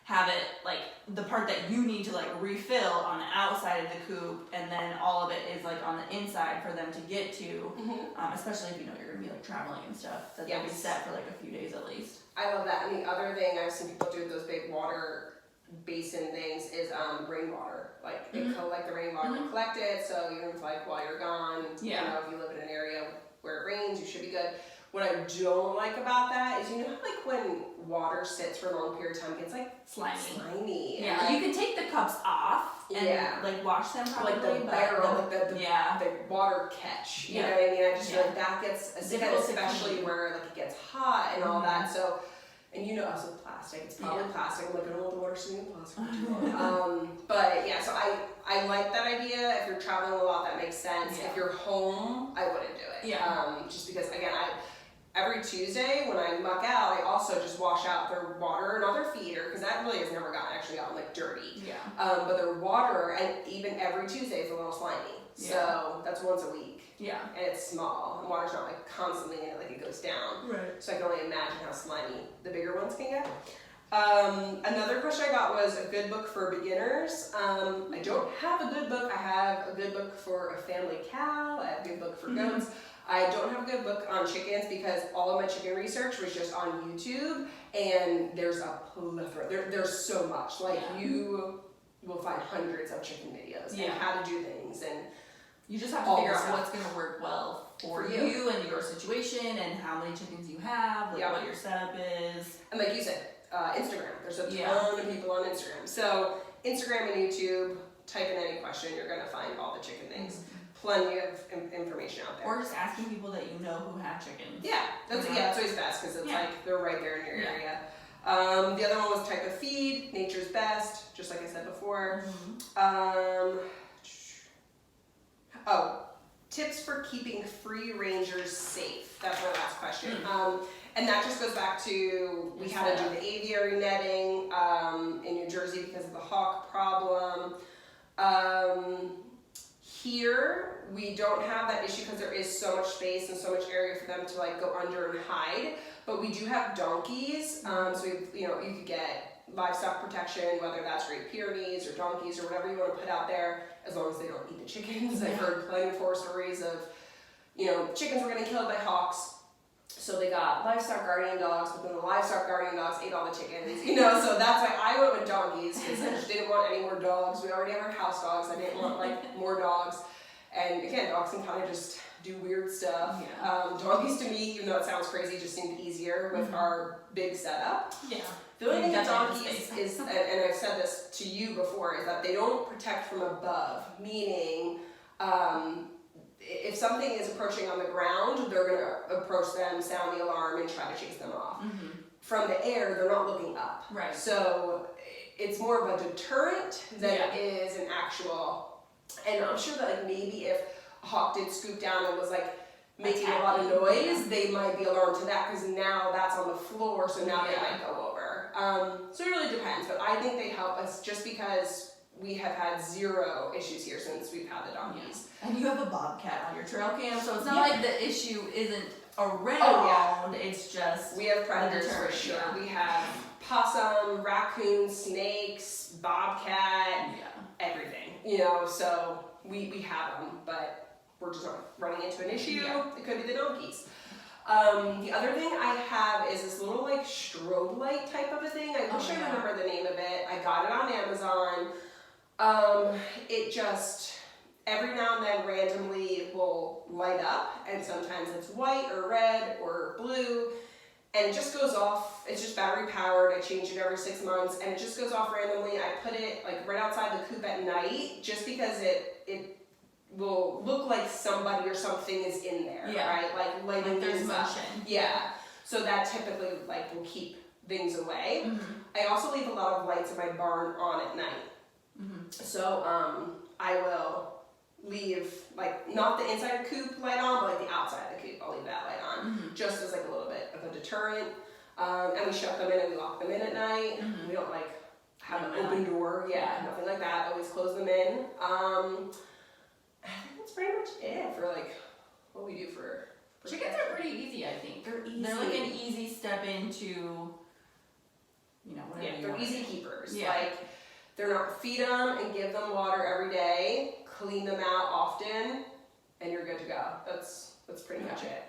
[SPEAKER 1] have it the part that you need to refill on the outside of the coop, and then all of it is on the inside for them to get to, especially if you're gonna be traveling and stuff, that they'll be set for a few days at least.
[SPEAKER 2] I love that. And the other thing I've seen people do with those big water basin things is rainwater. They collect the rainwater and collect it, so even if while you're gone, if you live in an area where it rains, you should be good. What I don't like about that is, how when water sits for a long period of time, it gets slimy.
[SPEAKER 1] Yeah, and you can take the cups off and wash them probably,
[SPEAKER 2] the barrel, the water catch. You know what I mean? I just feel that gets especially where it gets hot and all that. So. And also plastic, it's probably plastic. I don't want the water sitting in plastic for too long. But so I like that idea. If you're traveling a lot, that makes sense. If you're home, I wouldn't do it. Just because, again, every Tuesday when I muck out, I also just wash out their water, not their feeder, because that really has never gotten dirty. But their water, and even every Tuesday, is a little slimy. So that's once a week. And it's small, and water's not constantly in it, it goes down. So I can only imagine how slimy the bigger ones can get. Another question I got was a good book for beginners. I don't have a good book. I have a good book for a family cow. I have a good book for goats. I don't have a good book on chickens because all of my chicken research was just on YouTube, and there's a plethora. There's so much. You will find hundreds of chicken videos and how to do things, and you just have to figure out what's going to work well for you and your situation, and how many chickens you have, what your setup is. And like you said, Instagram. There's a ton of people on Instagram. So Instagram and YouTube, type in any question, you're going to find all the chicken things. Plenty of information out there.
[SPEAKER 1] Or just asking people that you know who have chickens.
[SPEAKER 2] That's always best, because it's they're right there in your area. The other one was type of feed, nature's best, just like I said before. Tips for keeping free rangers safe. That's my last question. And that just goes back to, we had to do the aviary netting in New Jersey because of the hawk problem. Here, we don't have that issue because there is so much space and so much area for them to like go under and hide. But we do have donkeys, so we, you could get livestock protection, whether that's Great Pyrenees or donkeys or whatever you want to put out there, as long as they don't eat the chickens. I've heard plenty of horror stories of, chickens were getting killed by hawks. So they got livestock guardian dogs, but then the livestock guardian dogs ate all the chickens, so that's why I went with donkeys, because I just didn't want any more dogs. We already have our house dogs. I didn't want more dogs. And again, dogs can kind of just do weird stuff. Yeah. Donkeys to me, even though it sounds crazy, just seemed easier with our big setup.
[SPEAKER 1] Yeah.
[SPEAKER 2] The only thing with donkeys is, and I've said this to you before, is that they don't protect from above, meaning if something is approaching on the ground, they're going to approach them, sound the alarm, and try to chase them off. Mm-hmm. From the air, they're not looking up. Right. So it's more of a deterrent than it is an actual. And I'm sure that maybe if a hawk did scoop down and was making a lot of noise, they might be alarmed to that, because now that's on the floor, so now they might go over. So it really depends, but I think they help us just because we have had zero issues here since we've had the donkeys.
[SPEAKER 1] And you have a bobcat on your trail cam, so it's not like the issue isn't around, it's just...
[SPEAKER 2] We have predators for sure. Yeah. We have possum, raccoon, snakes, bobcat, everything. So we have them, but we're just not running into an issue. Yeah. It could be the donkeys. The other thing I have is this little strobe light type of a thing. I wish I remember the name of it. I got it on Amazon. It just, every now and then randomly will light up, and sometimes it's white or red or blue, and it just goes off. It's just battery powered. I change it every 6 months, and it just goes off randomly. I put it right outside the coop at night, just because it will look like somebody or something is in there, right? Lighting
[SPEAKER 1] there's
[SPEAKER 2] things
[SPEAKER 1] motion.
[SPEAKER 2] Up. Yeah. So that typically will keep things away. Mm-hmm. I also leave a lot of lights in my barn on at night. Mm-hmm. So I will leave not the inside coop light on, but the outside of the coop. I'll leave that light on, just as a little bit of a deterrent. And we shut them in and we lock them in at night. Mm-hmm. We don't have an open door. Yeah, nothing like that. Always close them in. I think that's pretty much it for what we do for
[SPEAKER 1] chickens are pretty easy, I think. They're easy. They're an easy step into, whatever.
[SPEAKER 2] Yeah, they're easy keepers. Yeah. They're not, feed them and give them water every day, clean them out often, and you're good to go. That's pretty much it.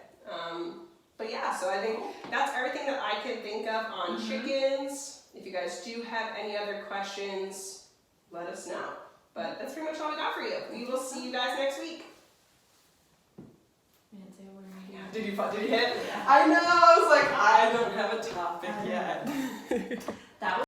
[SPEAKER 2] But yeah, so I think that's everything that I can think of on chickens. If you guys do have any other questions, let us know. But that's pretty much all we got for you. We will see you guys next week. Did you hit? Yeah. I know. I was I don't have a topic yet.
[SPEAKER 1] That was